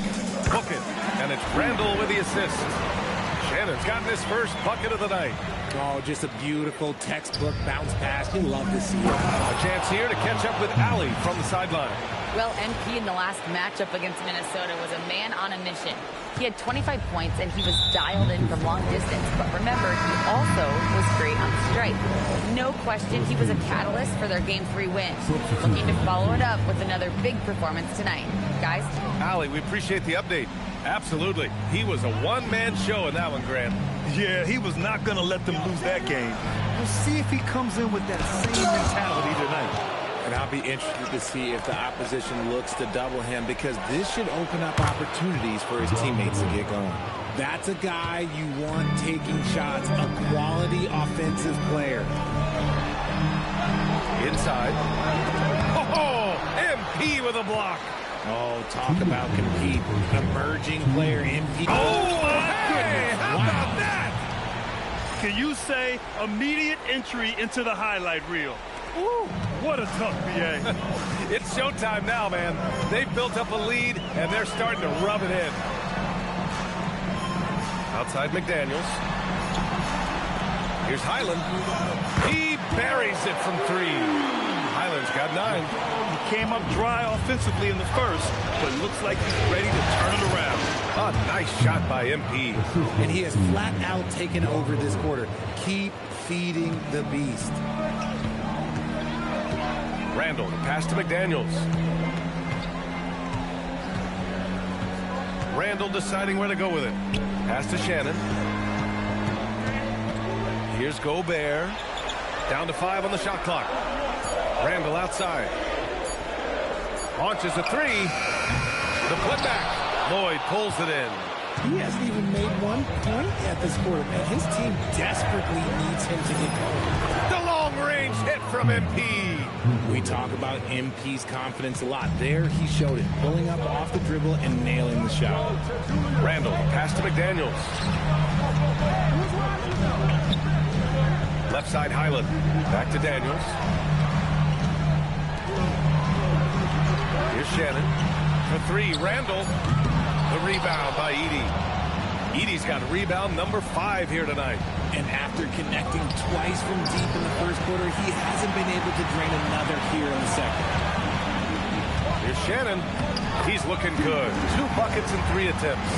[SPEAKER 3] Hook it. And it's Randall with the assist. Shannon's gotten his first bucket of the night.
[SPEAKER 18] Oh, just a beautiful textbook bounce pass. You love to see it.
[SPEAKER 3] A chance here to catch up with Allie from the sideline.
[SPEAKER 6] Well, MP in the last matchup against Minnesota was a man on a mission. He had 25 points, and he was dialed in from long distance. But remember, he also was great on strike. No question, he was a catalyst for their Game 3 win. Looking to follow it up with another big performance tonight. Guys?
[SPEAKER 3] Allie, we appreciate the update. Absolutely. He was a one-man show in that one, Grant.
[SPEAKER 4] Yeah, he was not going to let them lose that game. We'll see if he comes in with that same mentality tonight.
[SPEAKER 18] And I'll be interested to see if the opposition looks to double him, because this should open up opportunities for his teammates to get going. That's a guy you want taking shots, a quality offensive player.
[SPEAKER 3] Inside. Oh, MP with a block.
[SPEAKER 18] Oh, talk about compete. Emerging player, MP.
[SPEAKER 3] Oh, my goodness. How about that?
[SPEAKER 4] Can you say immediate entry into the highlight reel? Ooh, what a tough BA.
[SPEAKER 3] It's showtime now, man. They've built up a lead, and they're starting to rub it in. Outside McDaniels. Here's Highland. He buries it from 3. Highland's got 9.
[SPEAKER 4] He came up dry offensively in the first, but looks like he's ready to turn it around.
[SPEAKER 3] A nice shot by MP.
[SPEAKER 18] And he has flat out taken over this quarter. Keep feeding the beast.
[SPEAKER 3] Randall, pass to McDaniels. Randall deciding where to go with it. Pass to Shannon. Here's Gobert. Down to 5 on the shot clock. Randall outside. Launches a 3. The putback. Lloyd pulls it in.
[SPEAKER 18] He hasn't even made 1 point at this quarter, man. His team desperately needs him to get going.
[SPEAKER 3] The long-range hit from MP.
[SPEAKER 18] We talk about MP's confidence a lot. There, he showed it, pulling up off the dribble and nailing the shot.
[SPEAKER 3] Randall, pass to McDaniels. Left side, Highland. Back to Daniels. Here's Shannon. For 3, Randall. The rebound by Edey. Edey's got rebound number 5 here tonight.
[SPEAKER 18] And after connecting twice from deep in the first quarter, he hasn't been able to drain another here in the second.
[SPEAKER 3] Here's Shannon. He's looking good. 2 buckets and 3 attempts.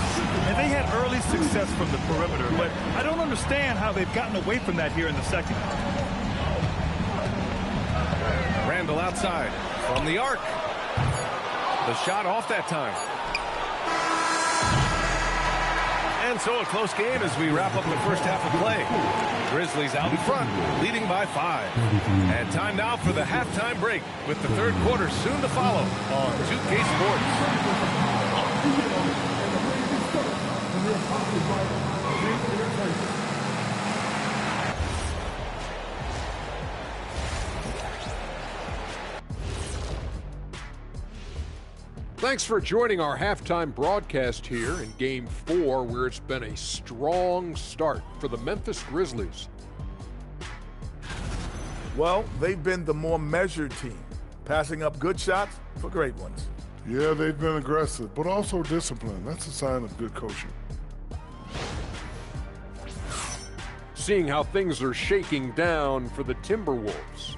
[SPEAKER 4] And they had early success from the perimeter, but I don't understand how they've gotten away from that here in the second.
[SPEAKER 3] Randall outside from the arc. The shot off that time. And so a close game as we wrap up the first half of play. Grizzlies out in front, leading by 5. And time now for the halftime break, with the third quarter soon to follow on 2K Sports.
[SPEAKER 7] Thanks for joining our halftime broadcast here in Game 4, where it's been a strong start for the Memphis Grizzlies.
[SPEAKER 8] Well, they've been the more measured team, passing up good shots for great ones.
[SPEAKER 9] Yeah, they've been aggressive, but also disciplined. That's a sign of good coaching.
[SPEAKER 7] Seeing how things are shaking down for the Timberwolves.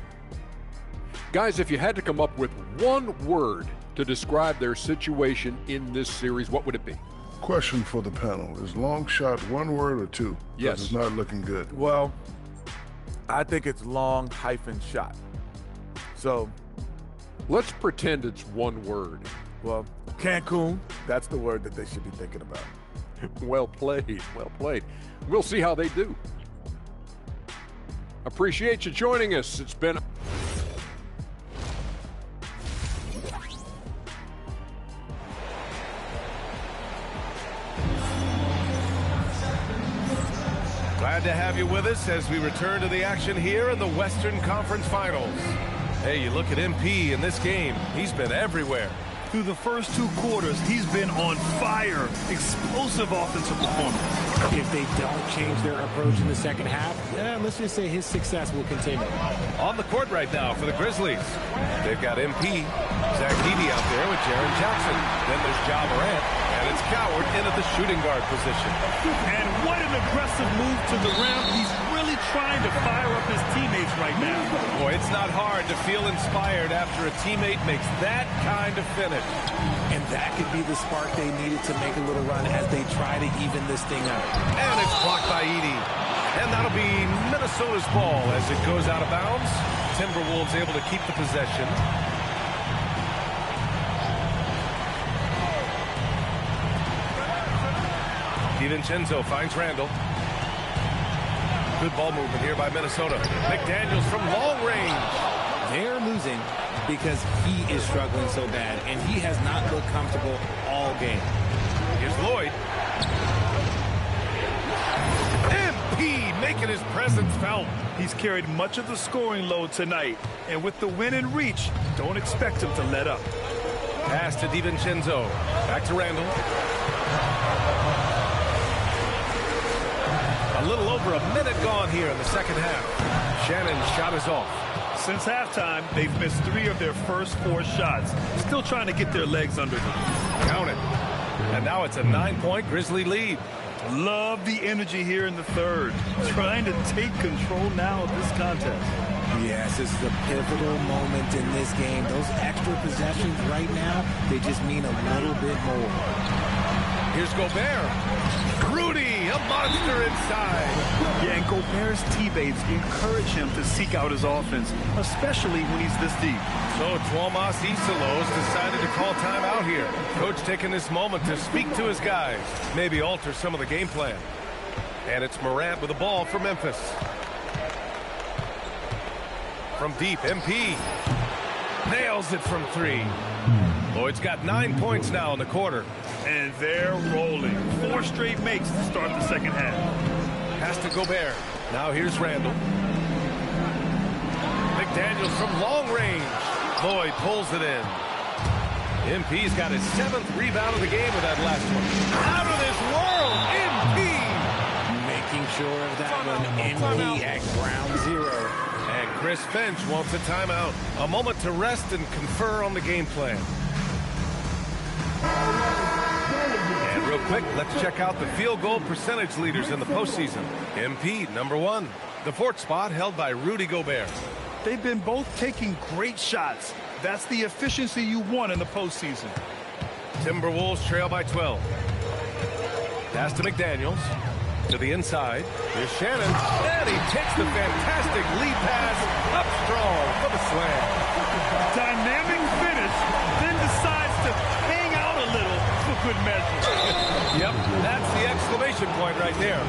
[SPEAKER 7] Guys, if you had to come up with one word to describe their situation in this series, what would it be?
[SPEAKER 9] Question for the panel. Is long shot one word or two?
[SPEAKER 7] Yes.
[SPEAKER 9] It's not looking good.
[SPEAKER 8] Well, I think it's long hyphen shot. So
[SPEAKER 7] let's pretend it's one word.
[SPEAKER 8] Well, Cancun, that's the word that they should be thinking about.
[SPEAKER 7] Well played, well played. We'll see how they do. Appreciate you joining us. It's been...
[SPEAKER 3] Glad to have you with us as we return to the action here in the Western Conference Finals. Hey, you look at MP in this game, he's been everywhere.
[SPEAKER 4] Through the first 2 quarters, he's been on fire. Explosive offensive performance.
[SPEAKER 18] If they don't change their approach in the second half, let's just say his success will continue.
[SPEAKER 3] On the court right now for the Grizzlies. They've got MP, Zach Edey out there with Jaren Jackson. Then there's Ja Morant, and it's Coward in at the shooting guard position.
[SPEAKER 4] And what an aggressive move to the rim. He's really trying to fire up his teammates right now.
[SPEAKER 3] Boy, it's not hard to feel inspired after a teammate makes that kind of finish.
[SPEAKER 18] And that could be the spark they needed to make a little run as they try to even this thing up.
[SPEAKER 3] And it's blocked by Edey. And that'll be Minnesota's ball as it goes out of bounds. Timberwolves able to keep the possession. DiVincenzo finds Randall. Good ball movement here by Minnesota. McDaniels from long range.
[SPEAKER 18] They're losing because he is struggling so bad, and he has not looked comfortable all game.
[SPEAKER 3] Here's Lloyd. MP making his presence felt.
[SPEAKER 4] He's carried much of the scoring load tonight, and with the win in reach, don't expect him to let up.
[SPEAKER 3] Pass to DiVincenzo. Back to Randall. A little over a minute gone here in the second half. Shannon's shot is off.
[SPEAKER 4] Since halftime, they've missed 3 of their first 4 shots. Still trying to get their legs under them.
[SPEAKER 3] Count it. And now it's a 9-point Grizzly lead.
[SPEAKER 4] Love the energy here in the third. Trying to take control now of this contest.
[SPEAKER 18] Yes, this is a pivotal moment in this game. Those extra possessions right now, they just mean a little bit more.
[SPEAKER 3] Here's Gobert. Rudy, a monster inside.
[SPEAKER 4] Yeah, and Gobert's teammates encourage him to seek out his offense, especially when he's this deep.
[SPEAKER 3] So Tuomas Isalos decided to call timeout here. Coach taking this moment to speak to his guys, maybe alter some of the game plan. And it's Morant with the ball for Memphis. From deep, MP nails it from 3. Lloyd's got 9 points now in the quarter.
[SPEAKER 4] And they're rolling. 4 straight makes to start the second half.
[SPEAKER 3] Pass to Gobert. Now here's Randall. McDaniels from long range. Lloyd pulls it in. MP's got his 7th rebound of the game with that last one. Out of this world, MP!
[SPEAKER 18] Making sure of that one. MP at ground 0.
[SPEAKER 3] And Chris Finch wants a timeout. A moment to rest and confer on the game plan. And real quick, let's check out the field goal percentage leaders in the postseason. MP, number 1. The 4th spot held by Rudy Gobert.
[SPEAKER 4] They've been both taking great shots. That's the efficiency you want in the postseason.
[SPEAKER 3] Timberwolves trail by 12. Pass to McDaniels. To the inside. Here's Shannon. And he takes the fantastic lead pass up strong for the slam.
[SPEAKER 4] Dynamic finish, then decides to hang out a little for good measure.
[SPEAKER 3] Yep, that's the exclamation point right there.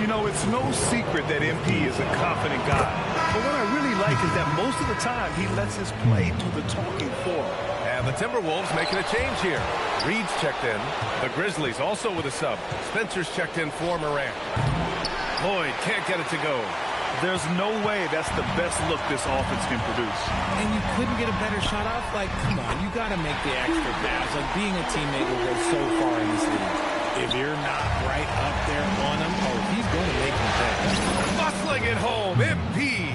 [SPEAKER 4] You know, it's no secret that MP is a confident guy. But what I really like is that most of the time he lets his play do the talking for him.
[SPEAKER 3] And the Timberwolves making a change here. Reed's checked in. The Grizzlies also with a sub. Spencer's checked in for Morant. Lloyd can't get it to go.
[SPEAKER 4] There's no way that's the best look this offense can produce.
[SPEAKER 18] And you couldn't get a better shot off? Like, come on, you got to make the extra pass. Like, being a teammate will go so far in this league. If you're not right up there on him, he's going to make him pay.
[SPEAKER 3] Bustling it home, MP.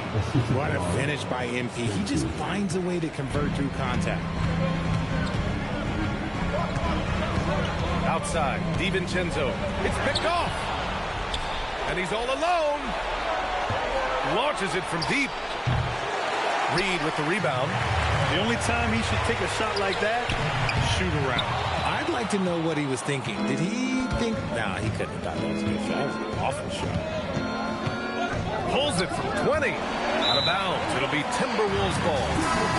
[SPEAKER 18] What a finish by MP. He just finds a way to convert through contact.
[SPEAKER 3] Outside, DiVincenzo. It's picked off. And he's all alone. Launches it from deep. Reed with the rebound.
[SPEAKER 4] The only time he should take a shot like that, shoot around.
[SPEAKER 18] I'd like to know what he was thinking. Did he think? Nah, he couldn't have thought that was a good shot. That was an awful shot.
[SPEAKER 3] Pulls it from 20. Out of bounds. It'll be Timberwolves ball.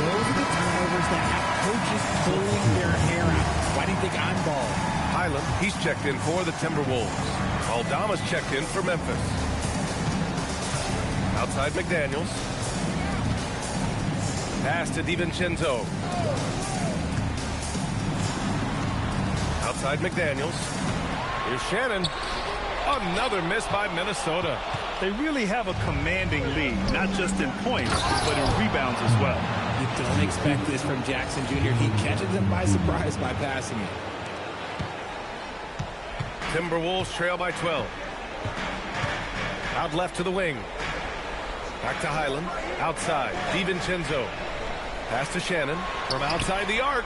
[SPEAKER 18] Those are the turnovers that have coaches pulling their hair out. Why do you think I'm balling?
[SPEAKER 3] Highland, he's checked in for the Timberwolves. Aldama's checked in for Memphis. Outside McDaniels. Pass to DiVincenzo. Outside McDaniels. Here's Shannon. Another miss by Minnesota.
[SPEAKER 4] They really have a commanding lead, not just in points, but in rebounds as well.
[SPEAKER 18] You don't expect this from Jackson Jr. He catches them by surprise by passing it.
[SPEAKER 3] Timberwolves trail by 12. Out left to the wing. Back to Highland. Outside. DiVincenzo. Pass to Shannon. From outside the arc.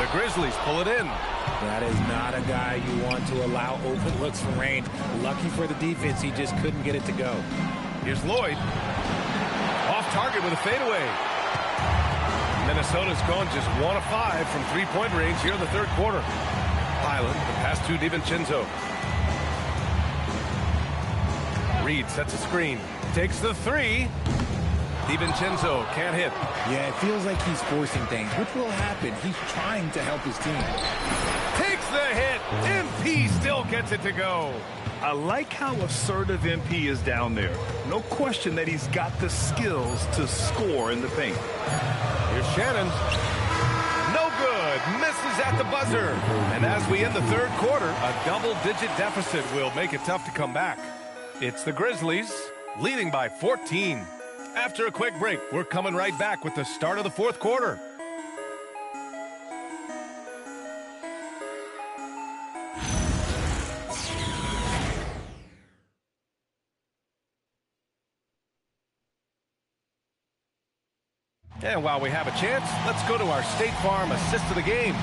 [SPEAKER 3] The Grizzlies pull it in.
[SPEAKER 18] That is not a guy you want to allow open looks from range. Lucky for the defense, he just couldn't get it to go.
[SPEAKER 3] Here's Lloyd. Off target with a fadeaway. Minnesota's gone just 1 of 5 from three-point range here in the third quarter. Highland, the pass to DiVincenzo. Reed sets a screen. Takes the three. DiVincenzo can't hit.
[SPEAKER 18] Yeah, it feels like he's forcing things. Which will happen? He's trying to help his team.
[SPEAKER 3] Takes the hit. MP still gets it to go.
[SPEAKER 4] I like how assertive MP is down there. No question that he's got the skills to score in the paint.
[SPEAKER 3] Here's Shannon. No good. Misses at the buzzer. And as we end the third quarter, a double-digit deficit will make it tough to come back. It's the Grizzlies leading by 14. After a quick break, we're coming right back with the start of the fourth quarter. And while we have a chance, let's go to our State Farm assist of the game.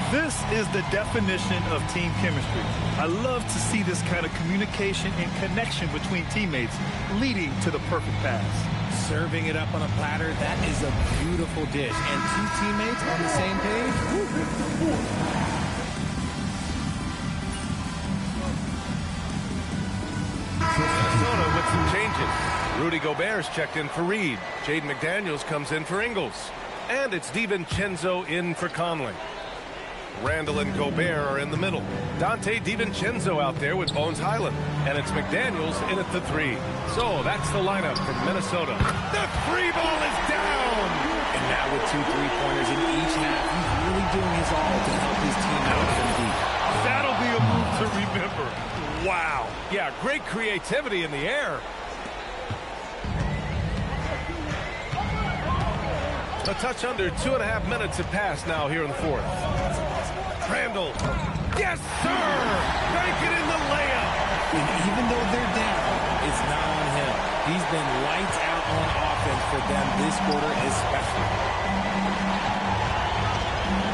[SPEAKER 4] This is the definition of team chemistry. I love to see this kind of communication and connection between teammates leading to the perfect pass.
[SPEAKER 18] Serving it up on a platter, that is a beautiful dish. And two teammates on the same page.
[SPEAKER 3] Minnesota with some changes. Rudy Gobert's checked in for Reed. Jaden McDaniels comes in for Ingles. And it's DiVincenzo in for Conley. Randall and Gobert are in the middle. Dante DiVincenzo out there with Bones Highland. And it's McDaniels in at the three. So that's the lineup from Minnesota. The three ball is down!
[SPEAKER 18] And now with 2 3-pointers in each half, he's really doing his all to help his team out from deep.
[SPEAKER 4] That'll be a move to remember. Wow.
[SPEAKER 3] Yeah, great creativity in the air. A touch under 2.5 minutes have passed now here in the fourth. Randall. Yes, sir! Bank it in the layup.
[SPEAKER 18] And even though they're down, it's not on him. He's been lights out on offense for them this quarter especially.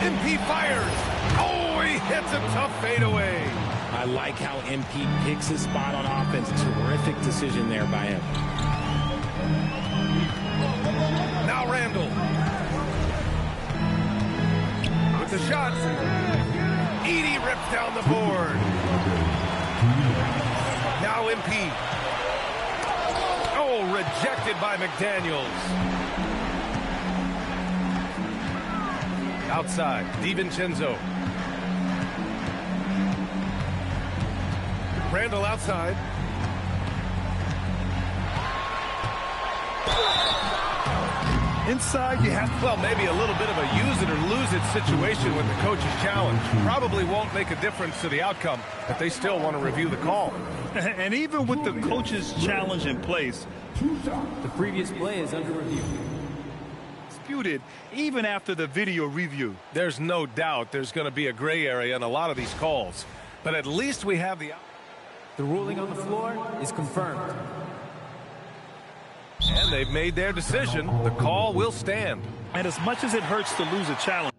[SPEAKER 3] MP fires. Oh, he hits a tough fadeaway.
[SPEAKER 18] I like how MP picks his spot on offense. Terrific decision there by him.
[SPEAKER 3] Now Randall. With the shot. Edey rips down the board. Now MP. Oh, rejected by McDaniels. Outside, DiVincenzo. Randall outside.
[SPEAKER 4] Inside, you have...
[SPEAKER 3] Well, maybe a little bit of a use it or lose it situation with the coach's challenge. Probably won't make a difference to the outcome, but they still want to review the call.
[SPEAKER 4] And even with the coach's challenge in place,
[SPEAKER 13] the previous play is under review.
[SPEAKER 4] Disputed even after the video review.
[SPEAKER 3] There's no doubt there's going to be a gray area in a lot of these calls, but at least we have the...
[SPEAKER 13] The ruling on the floor is confirmed.
[SPEAKER 3] And they've made their decision. The call will stand.
[SPEAKER 4] And as much as it hurts to lose a challenge,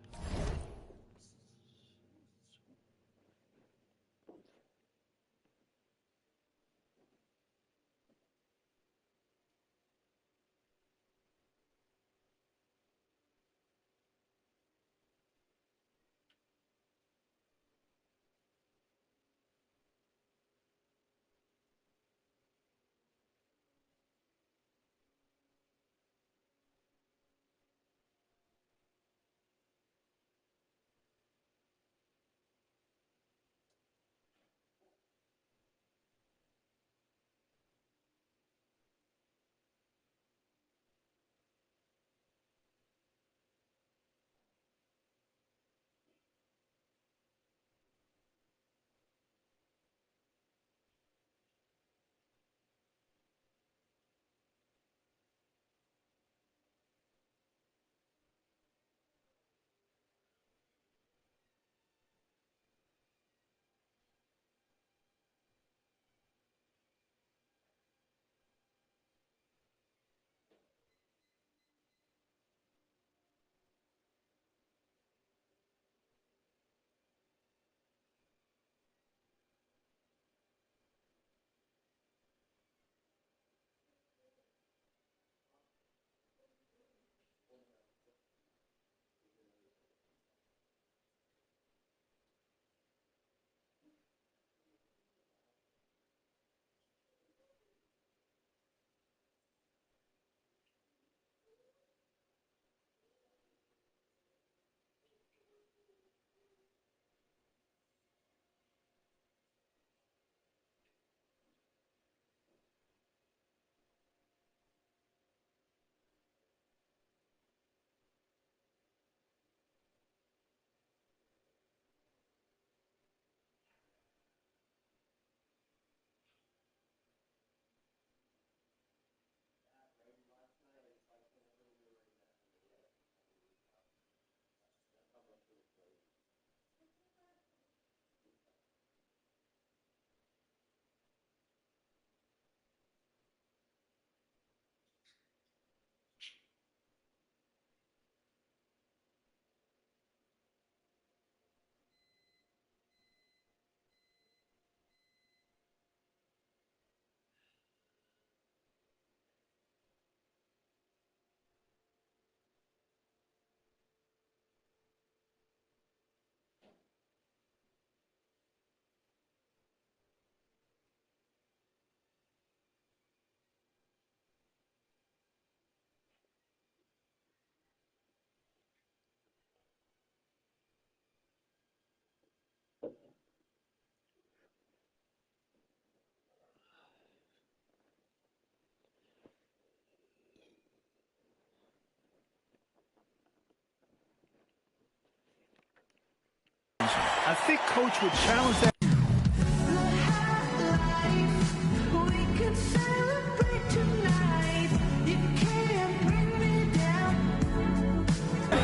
[SPEAKER 4] I think Coach would challenge that.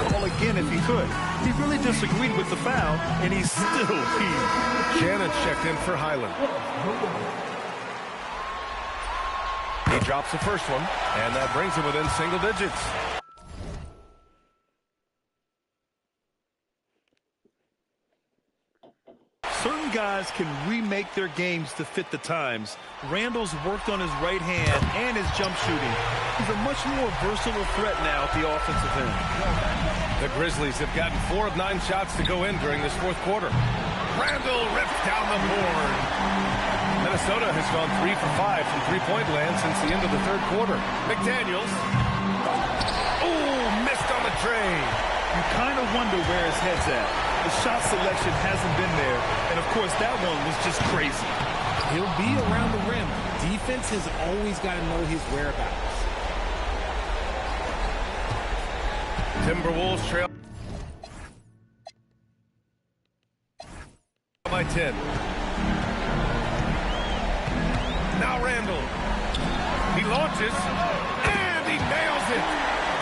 [SPEAKER 4] Call again if he could. He really disagreed with the foul, and he's still peeved.
[SPEAKER 3] Shannon's checked in for Highland. He drops the first one, and that brings him within single digits.
[SPEAKER 4] Certain guys can remake their games to fit the times. Randall's worked on his right hand and his jump shooting. He's a much more versatile threat now at the offensive end.
[SPEAKER 3] The Grizzlies have gotten 4 of 9 shots to go in during this fourth quarter. Randall rips down the board. Minnesota has gone 3 for 5 from three-point land since the end of the third quarter. McDaniels. Oh, missed on the tray.
[SPEAKER 4] You kind of wonder where his head's at. The shot selection hasn't been there, and of course that one was just crazy.
[SPEAKER 18] He'll be around the rim. Defense has always got to know his whereabouts.
[SPEAKER 3] Timberwolves trail by 10. Now Randall. He launches, and he nails it.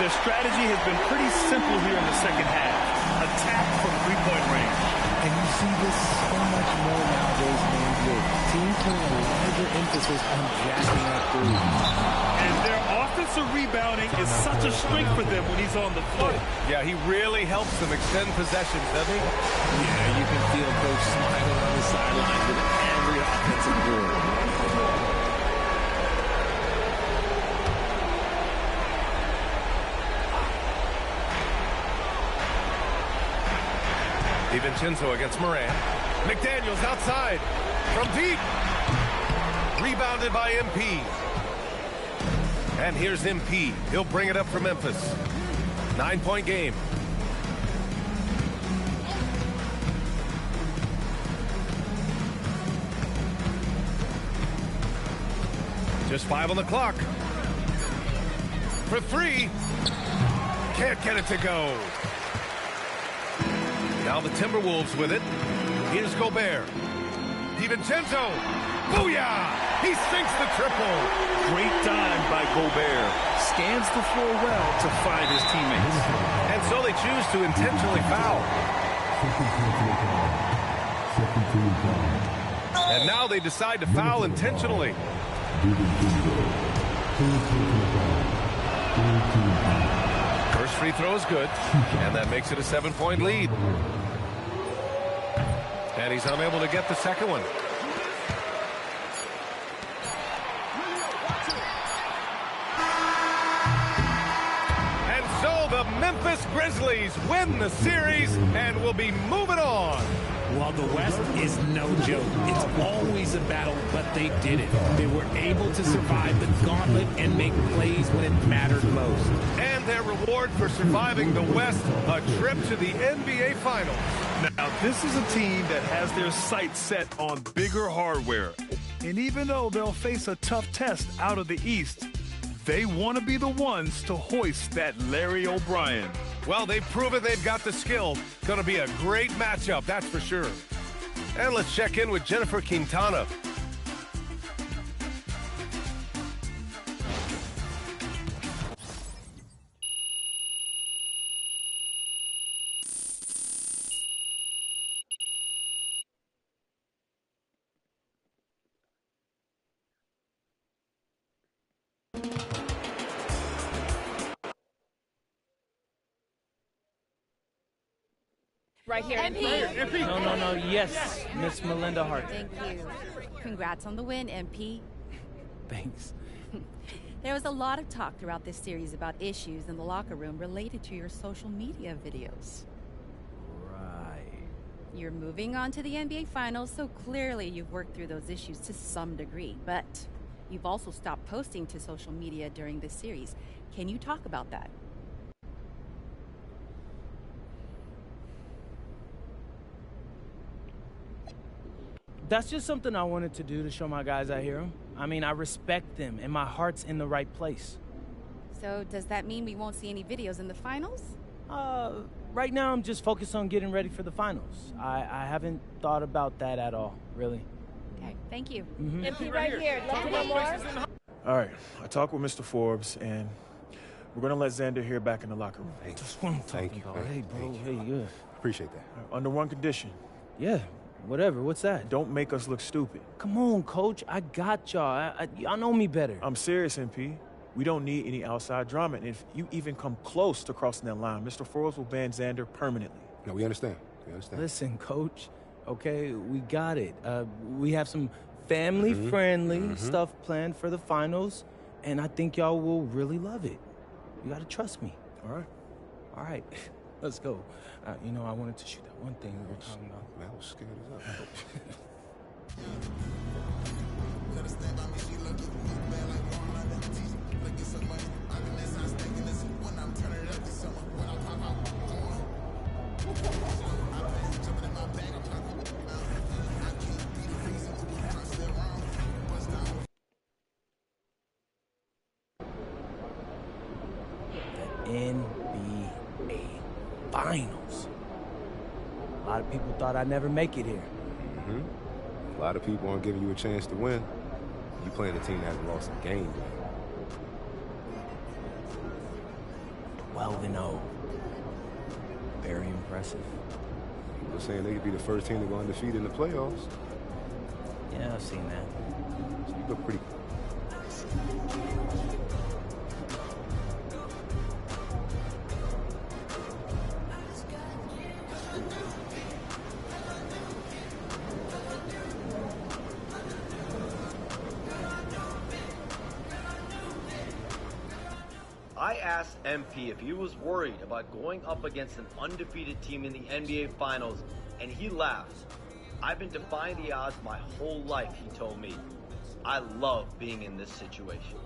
[SPEAKER 4] Their strategy has been pretty simple here in the second half. Attack from three-point range.
[SPEAKER 18] And you see this so much more nowadays in the NBA. Teams putting a larger emphasis on jacking up threes.
[SPEAKER 4] And their offensive rebounding is such a strength for them when he's on the floor.
[SPEAKER 3] Yeah, he really helps them extend possessions, doesn't he?
[SPEAKER 18] Yeah, you can feel Coach smiling on the sideline with every offensive board.
[SPEAKER 3] DiVincenzo against Moran. McDaniels outside from deep. Rebounded by MP. And here's MP. He'll bring it up for Memphis. 9-point game. Just 5 on the clock. For 3. Can't get it to go. Now the Timberwolves with it. Here's Gobert. DiVincenzo. Booyah! He sinks the triple.
[SPEAKER 4] Great dime by Gobert. Scans the floor well to find his teammates.
[SPEAKER 3] And so they choose to intentionally foul. And now they decide to foul intentionally. First free throw is good, and that makes it a 7-point lead. And he's unable to get the second one. And so the Memphis Grizzlies win the series and will be moving on.
[SPEAKER 18] While the West is no joke, it's always a battle, but they did it. They were able to survive the gauntlet and make plays when it mattered most.
[SPEAKER 3] And their reward for surviving the West, a trip to the NBA Finals.
[SPEAKER 4] Now, this is a team that has their sights set on bigger hardware. And even though they'll face a tough test out of the East, they want to be the ones to hoist that Larry O'Brien.
[SPEAKER 3] Well, they've proven they've got the skill. Going to be a great matchup, that's for sure. And let's check in with Jennifer Quintana.
[SPEAKER 19] Right here.
[SPEAKER 10] MP.
[SPEAKER 11] No. Yes, Miss Melinda Hart.
[SPEAKER 19] Thank you. Congrats on the win, MP.
[SPEAKER 11] Thanks.
[SPEAKER 19] There was a lot of talk throughout this series about issues in the locker room related to your social media videos.
[SPEAKER 11] Right.
[SPEAKER 19] You're moving on to the NBA Finals, so clearly you've worked through those issues to some degree, but you've also stopped posting to social media during this series. Can you talk about that?
[SPEAKER 11] That's just something I wanted to do to show my guys I hear them. I mean, I respect them, and my heart's in the right place.
[SPEAKER 19] So does that mean we won't see any videos in the finals?
[SPEAKER 11] Right now, I'm just focused on getting ready for the finals. I haven't thought about that at all, really.
[SPEAKER 19] Okay, thank you.
[SPEAKER 10] MP right here. Love to know more.
[SPEAKER 17] All right, I talked with Mr. Forbes, and we're going to let Xander here back in the locker room.
[SPEAKER 11] Hey, just what I'm talking about. Hey, bro. Hey, good.
[SPEAKER 20] Appreciate that.
[SPEAKER 17] Under one condition.
[SPEAKER 11] Yeah, whatever. What's that?
[SPEAKER 17] Don't make us look stupid.
[SPEAKER 11] Come on, Coach. I got y'all. Y'all know me better.
[SPEAKER 17] I'm serious, MP. We don't need any outside drama. And if you even come close to crossing that line, Mr. Forbes will ban Xander permanently.
[SPEAKER 20] No, we understand. We understand.
[SPEAKER 11] Listen, Coach, okay, we got it. We have some family-friendly stuff planned for the finals, and I think y'all will really love it. You got to trust me.
[SPEAKER 17] All right.
[SPEAKER 11] All right. Let's go. You know, I wanted to shoot that one thing we were talking about.
[SPEAKER 20] Man, I was scared as hell.
[SPEAKER 11] NBA Finals. A lot of people thought I'd never make it here.
[SPEAKER 20] A lot of people aren't giving you a chance to win. You playing a team that hasn't lost a game yet.
[SPEAKER 11] 12-0. Very impressive.
[SPEAKER 20] People are saying they could be the first team to go undefeated in the playoffs.
[SPEAKER 11] Yeah, I've seen that.
[SPEAKER 20] So you look pretty.
[SPEAKER 21] I asked MP if he was worried about going up against an undefeated team in the NBA Finals, and he laughed. I've been defying the odds my whole life, he told me. I love being in this situation.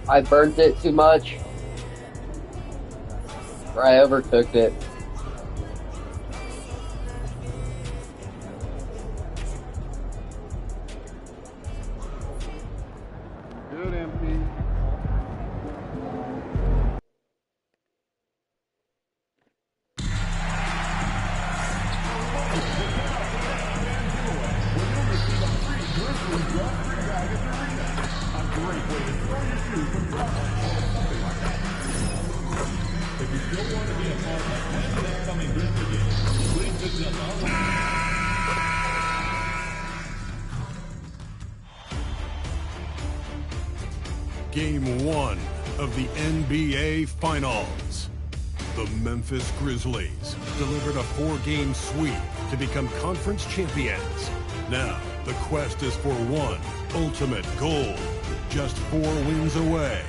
[SPEAKER 5] I burnt it too much. Or I overcooked it.
[SPEAKER 22] Good, MP.
[SPEAKER 2] Game 1 of the NBA Finals. The Memphis Grizzlies delivered a 4-game sweep to become conference champions. Now, the quest is for one ultimate goal. Just 4 wins away.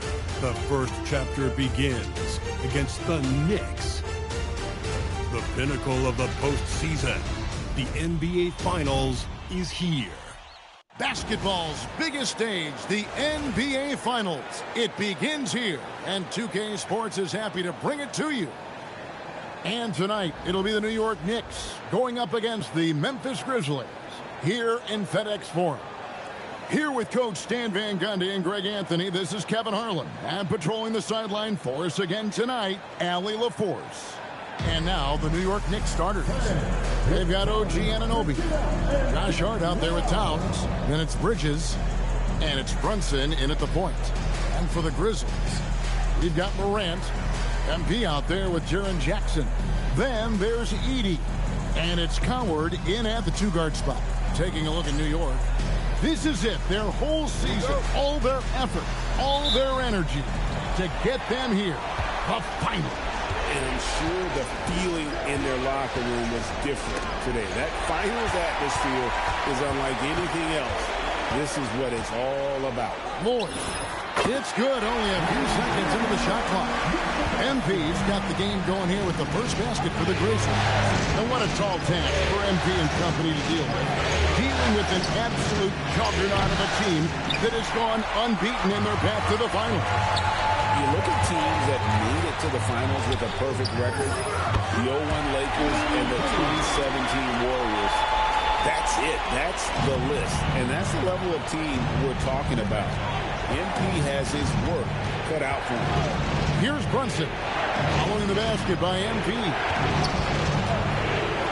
[SPEAKER 2] The first chapter begins against the Knicks. The pinnacle of the postseason, the NBA Finals, is here.
[SPEAKER 14] Basketball's biggest stage, the NBA Finals. It begins here, and 2K Sports is happy to bring it to you. And tonight, it'll be the New York Knicks going up against the Memphis Grizzlies here in FedEx Forum. Here with Coach Stan Van Gundy and Greg Anthony, this is Kevin Harlan. And patrolling the sideline for us again tonight, Allie LaForce. And now, the New York Knicks starters. They've got OG Anunoby. Josh Hart out there with Towns. Then it's Bridges. And it's Brunson in at the point. And for the Grizzlies, we've got Morant. MP out there with Jaren Jackson. Then there's Edey. And it's Coward in at the 2-guard spot. Taking a look at New York. This is it. Their whole season. All their effort. All their energy to get them here. The final.
[SPEAKER 15] And I'm sure the feeling in their locker room was different today. That finals atmosphere is unlike anything else. This is what it's all about.
[SPEAKER 14] Lloyd. It's good. Only a few seconds into the shot clock. MP's got the game going here with the first basket for the Grizzlies. And what a tall task for MP and company to deal with. Dealing with an absolute juggernaut of a team that has gone unbeaten in their path to the final.
[SPEAKER 15] You look at teams that made it to the finals with a perfect record, the 0-1 Lakers and the 2017 Warriors. That's it. That's the list. And that's the level of team we're talking about. MP has his work cut out for him.
[SPEAKER 14] Here's Brunson. Following the basket by MP.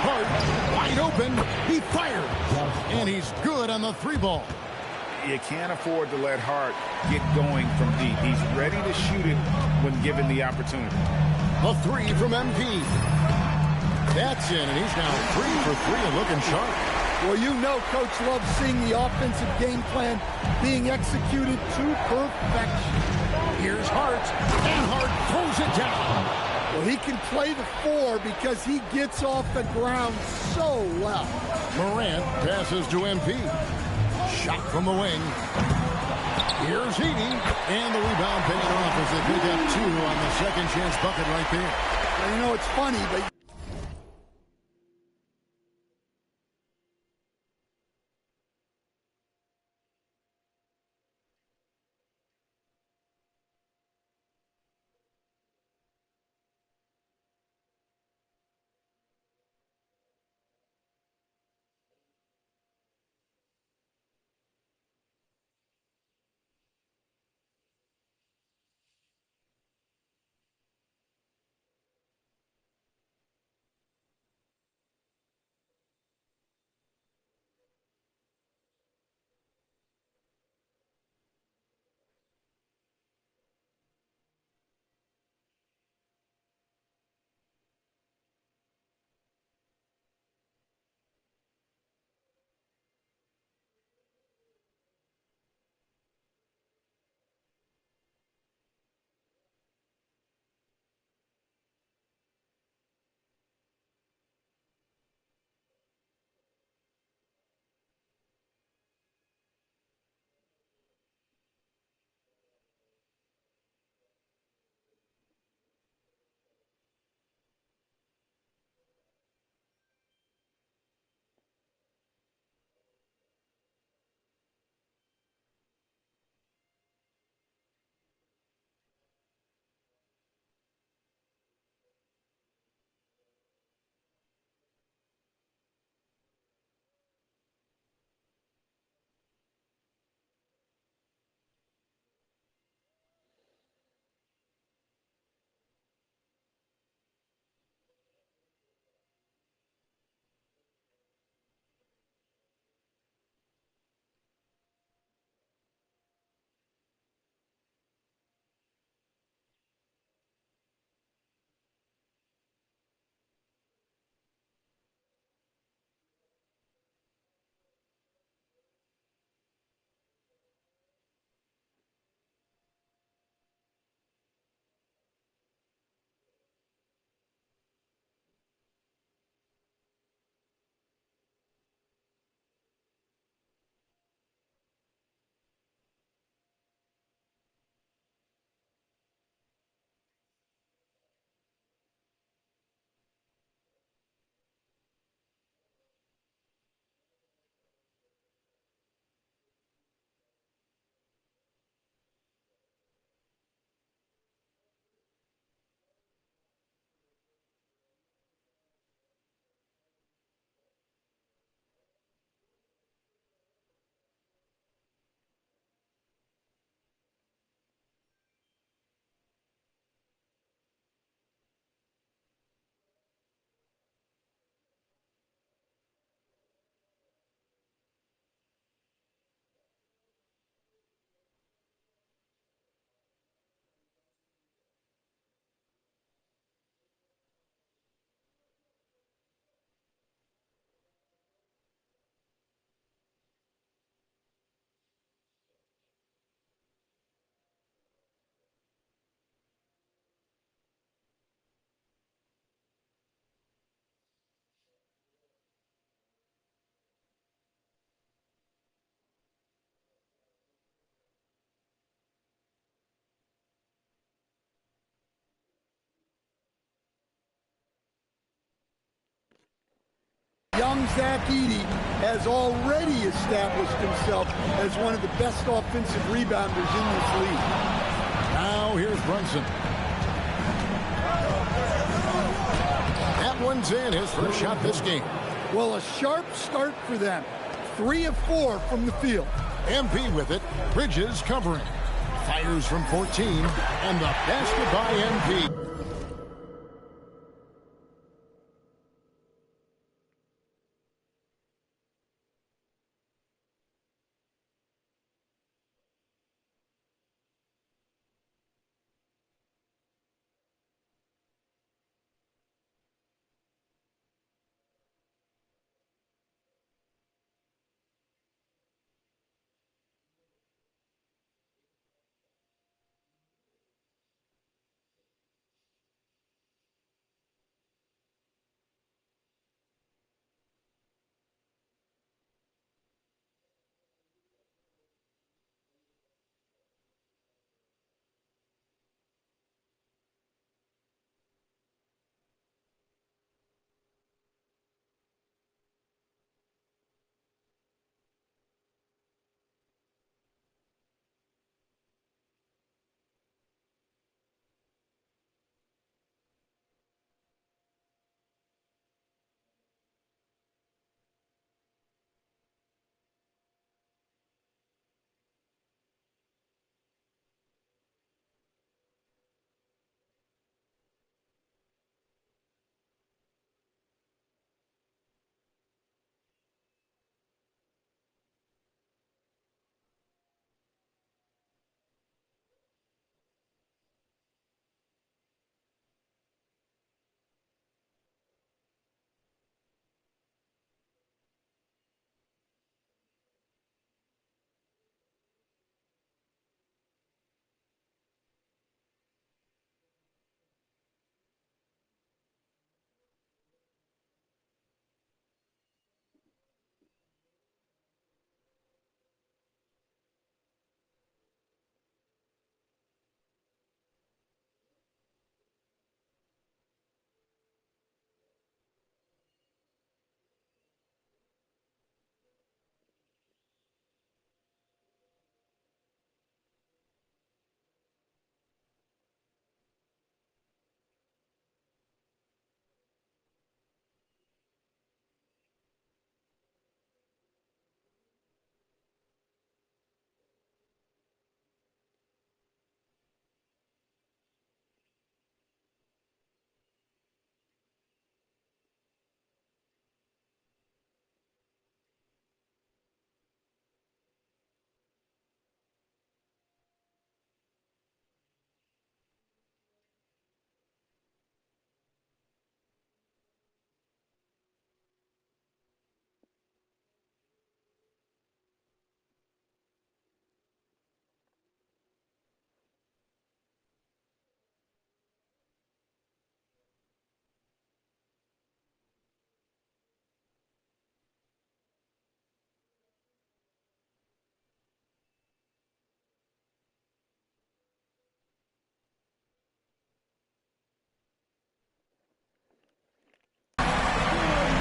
[SPEAKER 14] Hart, wide open. He fired. And he's good on the 3-ball.
[SPEAKER 18] You can't afford to let Hart get going from deep. He's ready to shoot it when given the opportunity.
[SPEAKER 14] A 3 from MP. That's in, and he's now 3 for 3 and looking sharp.
[SPEAKER 23] Well, you know Coach loves seeing the offensive game plan being executed to perfection.
[SPEAKER 14] Here's Hart, and Hart throws it down.
[SPEAKER 23] Well, he can play the 4 because he gets off the ground so well.
[SPEAKER 14] Morant passes to MP. Shot from the wing. Here's Edey, and the rebound paying off as they pick up 2 on the second chance bucket right there.
[SPEAKER 23] Well, you know, it's funny, but Zach Edey has already established himself as one of the best offensive rebounders in this league.
[SPEAKER 14] Now here's Brunson. That one's in, his first shot this game.
[SPEAKER 23] Well, a sharp start for them. 3 of 4 from the field.
[SPEAKER 14] MP with it. Bridges covering. Fires from 14, and the basket by MP.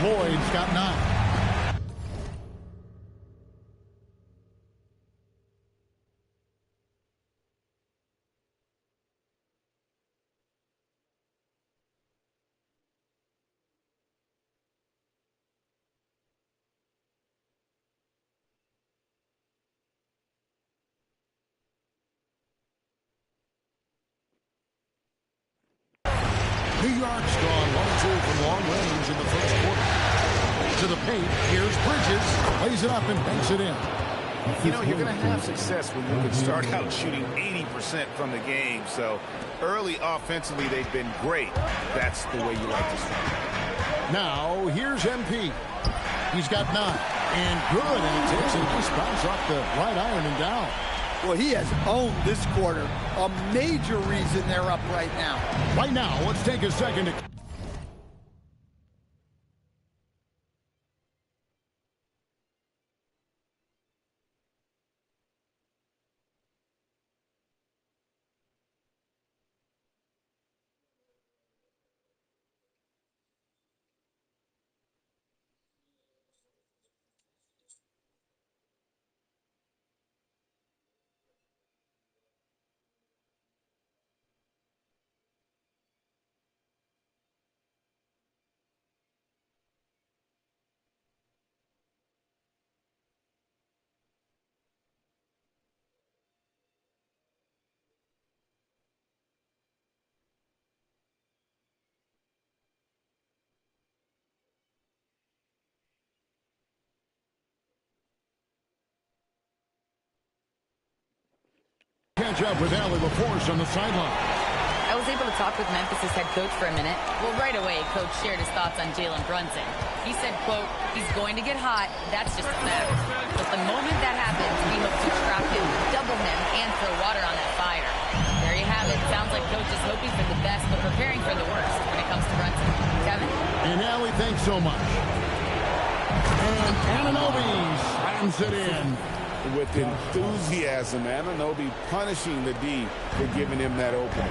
[SPEAKER 14] Lloyd's got 9. New York's gone 1-2 from long range in the first quarter. To the paint, here's Bridges, lays it up and banks it in.
[SPEAKER 1] You know, you're going to have success when you can start out shooting 80% from the game. So early offensively, they've been great. That's the way you like to start.
[SPEAKER 14] Now, here's MP. He's got 9. And good, and he takes a nice bounce off the right iron and down.
[SPEAKER 23] Well, he has owned this quarter. A major reason they're up right now.
[SPEAKER 14] Right now, let's take a second to... catch up with Allie LaForce on the sideline.
[SPEAKER 6] I was able to talk with Memphis' head coach for a minute. Well, right away, coach shared his thoughts on Jalen Brunson. He said, quote, he's going to get hot. That's just a fact. But the moment that happens, we hope to trap him, double him, and throw water on that fire. There you have it. Sounds like coach is hoping for the best, but preparing for the worst when it comes to Brunson. Kevin?
[SPEAKER 14] And Allie, thanks so much. And Anunoby slams it in.
[SPEAKER 15] With enthusiasm, Anunoby punishing the D for giving him that opening.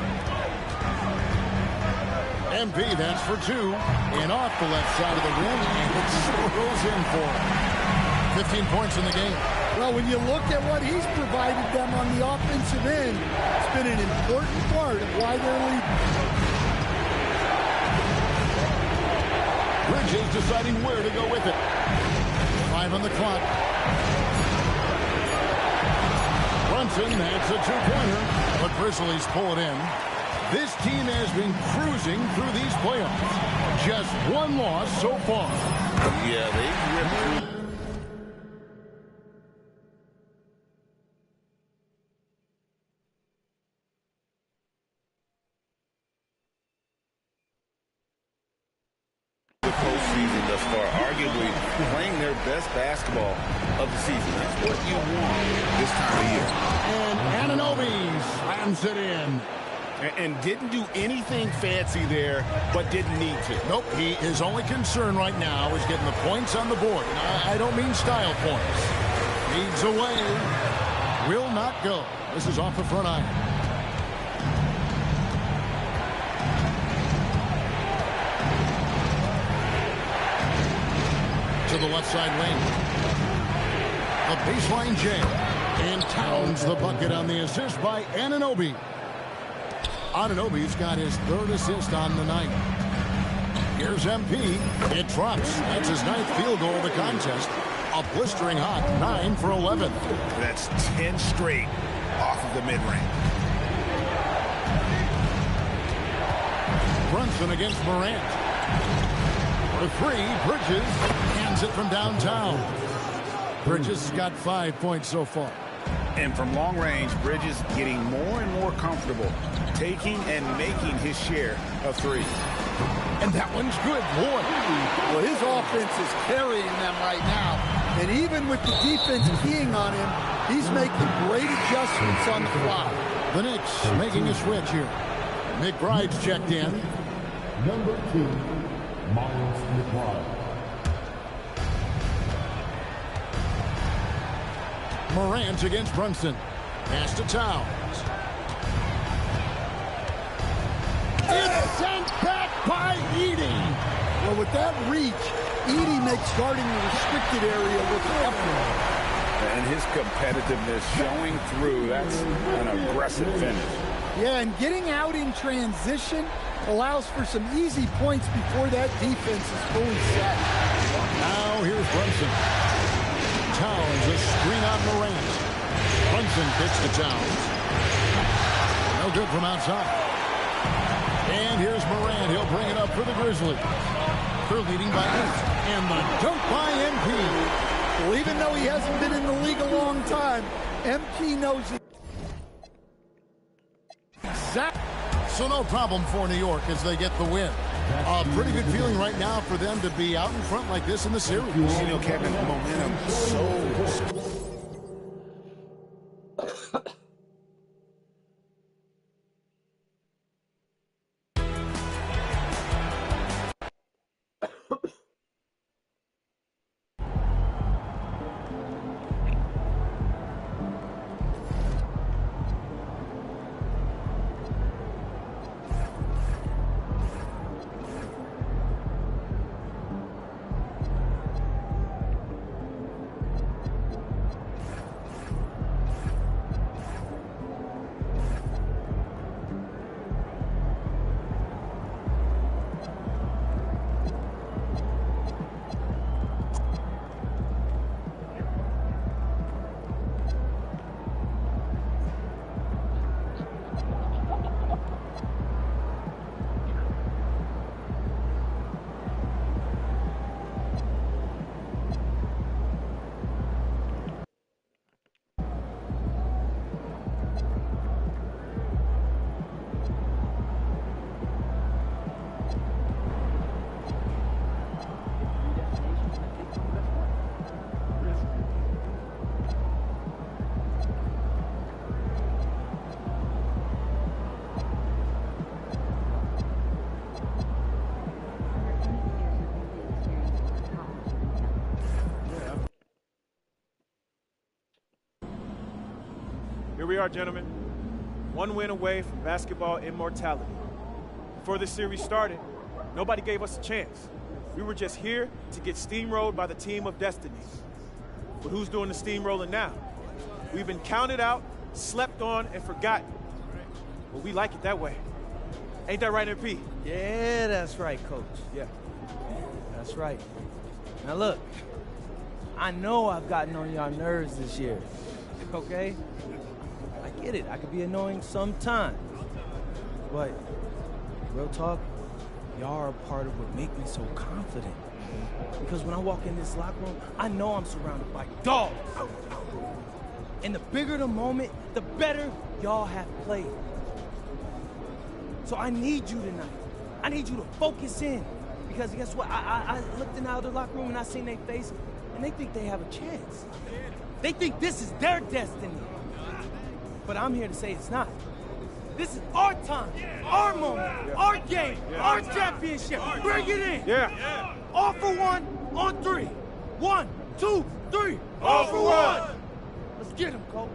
[SPEAKER 14] MP, that's for two. And off the left side of the rim, and it swirls in for him. 15 points in the game.
[SPEAKER 23] Well, when you look at what he's provided them on the offensive end, it's been an important part of why they're leading.
[SPEAKER 14] Bridges deciding where to go with it. 5 on the clock. Brunson, that's a two-pointer, but Grizzlies pull it in. This team has been cruising through these playoffs. Just one loss so far.
[SPEAKER 15] Yeah, they ripped through. The postseason thus far, arguably playing their best basketball of the season. That's what you want this time of year.
[SPEAKER 14] And Anunoby slams it in.
[SPEAKER 15] And didn't do anything fancy there, but didn't need to.
[SPEAKER 14] Nope, his only concern right now is getting the points on the board. I don't mean style points. Feeds away. Will not go. This is off the front iron. To the left side wing. A baseline jam. And Towns the bucket on the assist by Anunoby. Anunoby's got his third assist on the night. Here's MP. It drops. That's his 9th field goal of the contest. A blistering hot 9 for 11.
[SPEAKER 1] That's 10 straight off of the mid-range.
[SPEAKER 14] Brunson against Morant. The 3, Bridges hands it from downtown. Bridges has got 5 points so far.
[SPEAKER 1] And from long range, Bridges getting more and more comfortable taking and making his share of threes.
[SPEAKER 14] And that one's good, boy.
[SPEAKER 23] Well, his offense is carrying them right now. And even with the defense keying on him, he's making great adjustments on the fly.
[SPEAKER 14] The Knicks making a switch here. McBride's checked in.
[SPEAKER 12] Number 2, Miles McBride.
[SPEAKER 14] Morant against Brunson. Pass to Towns. It's sent back by Edey.
[SPEAKER 23] Well, with that reach, Edey makes guarding the restricted area look effortless.
[SPEAKER 1] And his competitiveness showing through. That's an aggressive finish.
[SPEAKER 23] Yeah, and getting out in transition allows for some easy points before that defense is fully set.
[SPEAKER 14] Now here's Brunson. Towns, a screen on Morant. Brunson kicks to Towns. No good from outside. And here's Morant. He'll bring it up for the Grizzlies. They're leading by 8. And the dunk by MP.
[SPEAKER 23] Well, even though he hasn't been in the league a long time, MP knows it.
[SPEAKER 14] Exactly. So no problem for New York as they get the win. A pretty good feeling right now for them to be out in front like this in the series.
[SPEAKER 1] You know, Kevin, momentum so...
[SPEAKER 17] Here we are, gentlemen. One win away from basketball immortality. Before this series started, nobody gave us a chance. We were just here to get steamrolled by the team of destiny. But who's doing the steamrolling now? We've been counted out, slept on, and forgotten. But we like it that way. Ain't that right, MP?
[SPEAKER 11] Yeah, that's right, Coach.
[SPEAKER 17] Yeah.
[SPEAKER 11] That's right. Now look, I know I've gotten on y'all nerves this year, okay? I get it. I could be annoying sometimes. But real talk, y'all are a part of what make me so confident. Because when I walk in this locker room, I know I'm surrounded by dogs. And the bigger the moment, the better y'all have played. So I need you tonight. I need you to focus in. Because guess what? I looked in the other locker room and I seen their face, and they think they have a chance. They think this is their destiny. But I'm here to say it's not. This is our time, our moment, our game, our championship. Bring it in.
[SPEAKER 17] Yeah.
[SPEAKER 11] All for one on three. 1, 2, 3.
[SPEAKER 17] All for one.
[SPEAKER 11] Let's get him, Coach.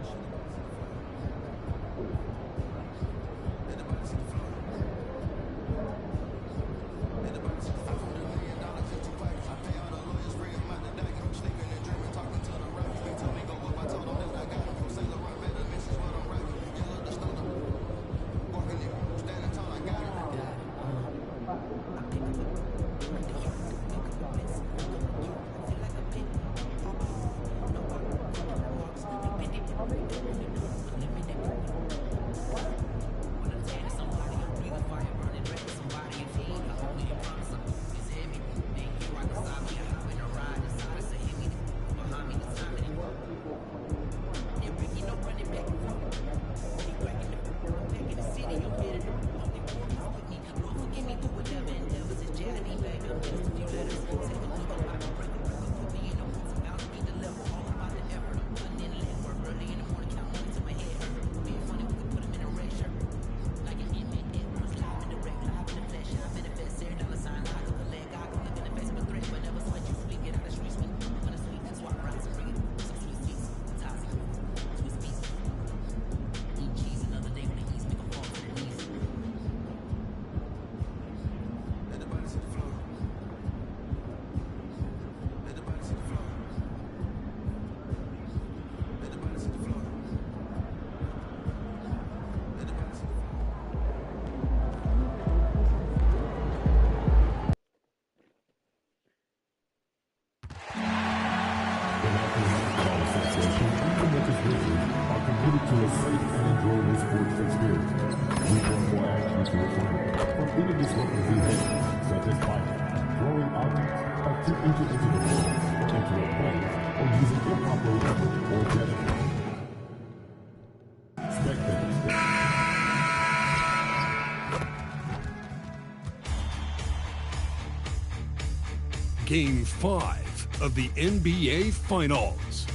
[SPEAKER 2] Game 5 of the NBA Finals.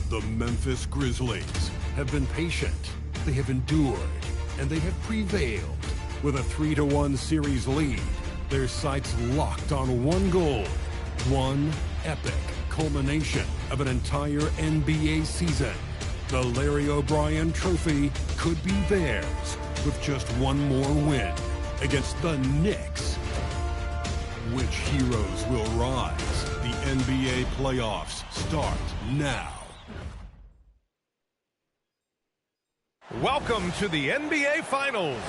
[SPEAKER 2] The Memphis Grizzlies have been patient, they have endured, and they have prevailed. With a 3-1 series lead, their sights locked on one goal, one epic culmination of an entire NBA season. The Larry O'Brien Trophy could be theirs with just one more win against the Knicks. Which heroes will rise? The NBA playoffs start now.
[SPEAKER 3] Welcome to the NBA Finals.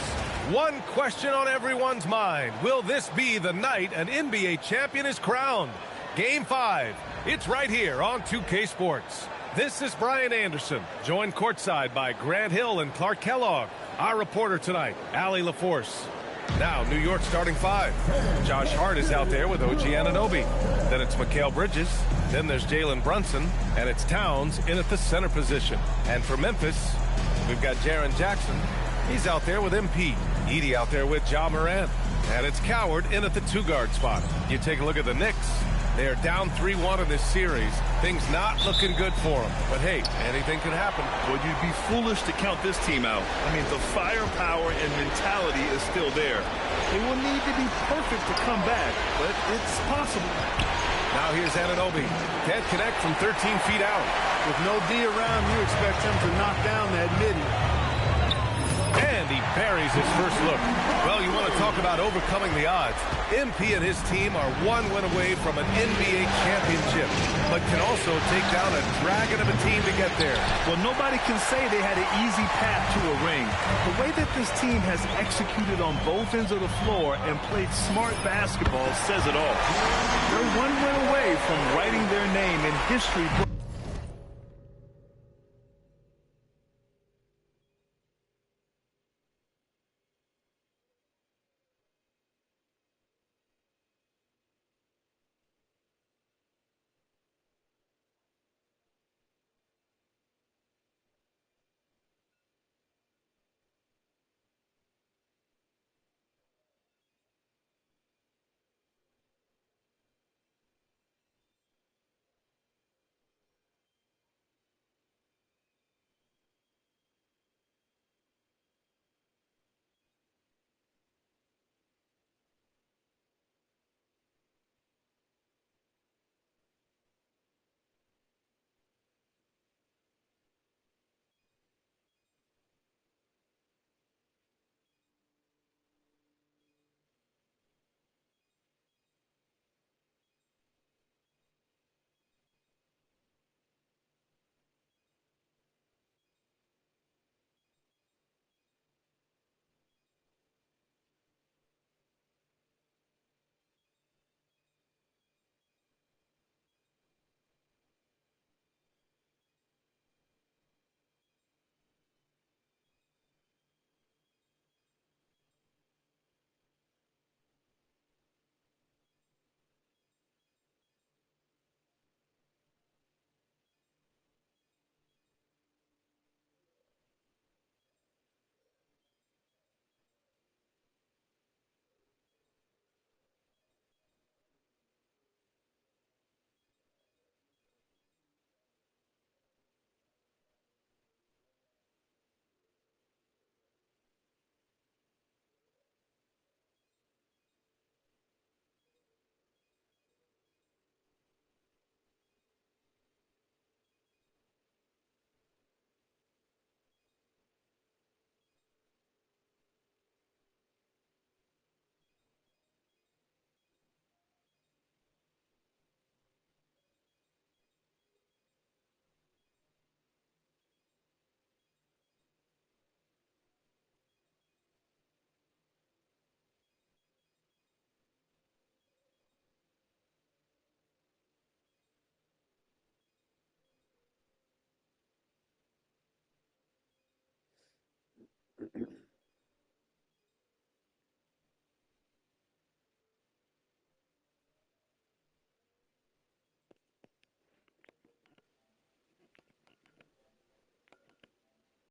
[SPEAKER 3] One question on everyone's mind. Will this be the night an NBA champion is crowned? Game 5. It's right here on 2K Sports. This is Brian Anderson, joined courtside by Grant Hill and Clark Kellogg. Our reporter tonight, Allie LaForce. Now, New York starting 5. Josh Hart is out there with OG Anunoby. Then it's Mikal Bridges. Then there's Jalen Brunson. And it's Towns in at the center position. And for Memphis, we've got Jaren Jackson. He's out there with MP. Edey out there with Ja Morant. And it's Coward in at the 2-guard spot. You take a look at the Knicks. They are down 3-1 in this series. Things not looking good for them. But hey, anything could happen.
[SPEAKER 4] Well, you'd be foolish to count this team out. I mean, the firepower and mentality is still there. They will need to be perfect to come back, but it's possible.
[SPEAKER 3] Now here's Anunoby. Can't connect from 13 feet out.
[SPEAKER 4] With no D around, you expect him to knock down that midi.
[SPEAKER 3] And he buries his first look. Well, you want to talk about overcoming the odds. MP and his team are one win away from an NBA championship, but can also take down a dragon of a team to get there.
[SPEAKER 4] Well, nobody can say they had an easy path to a ring. The way that this team has executed on both ends of the floor and played smart basketball says it all. They're one win away from writing their name in history books.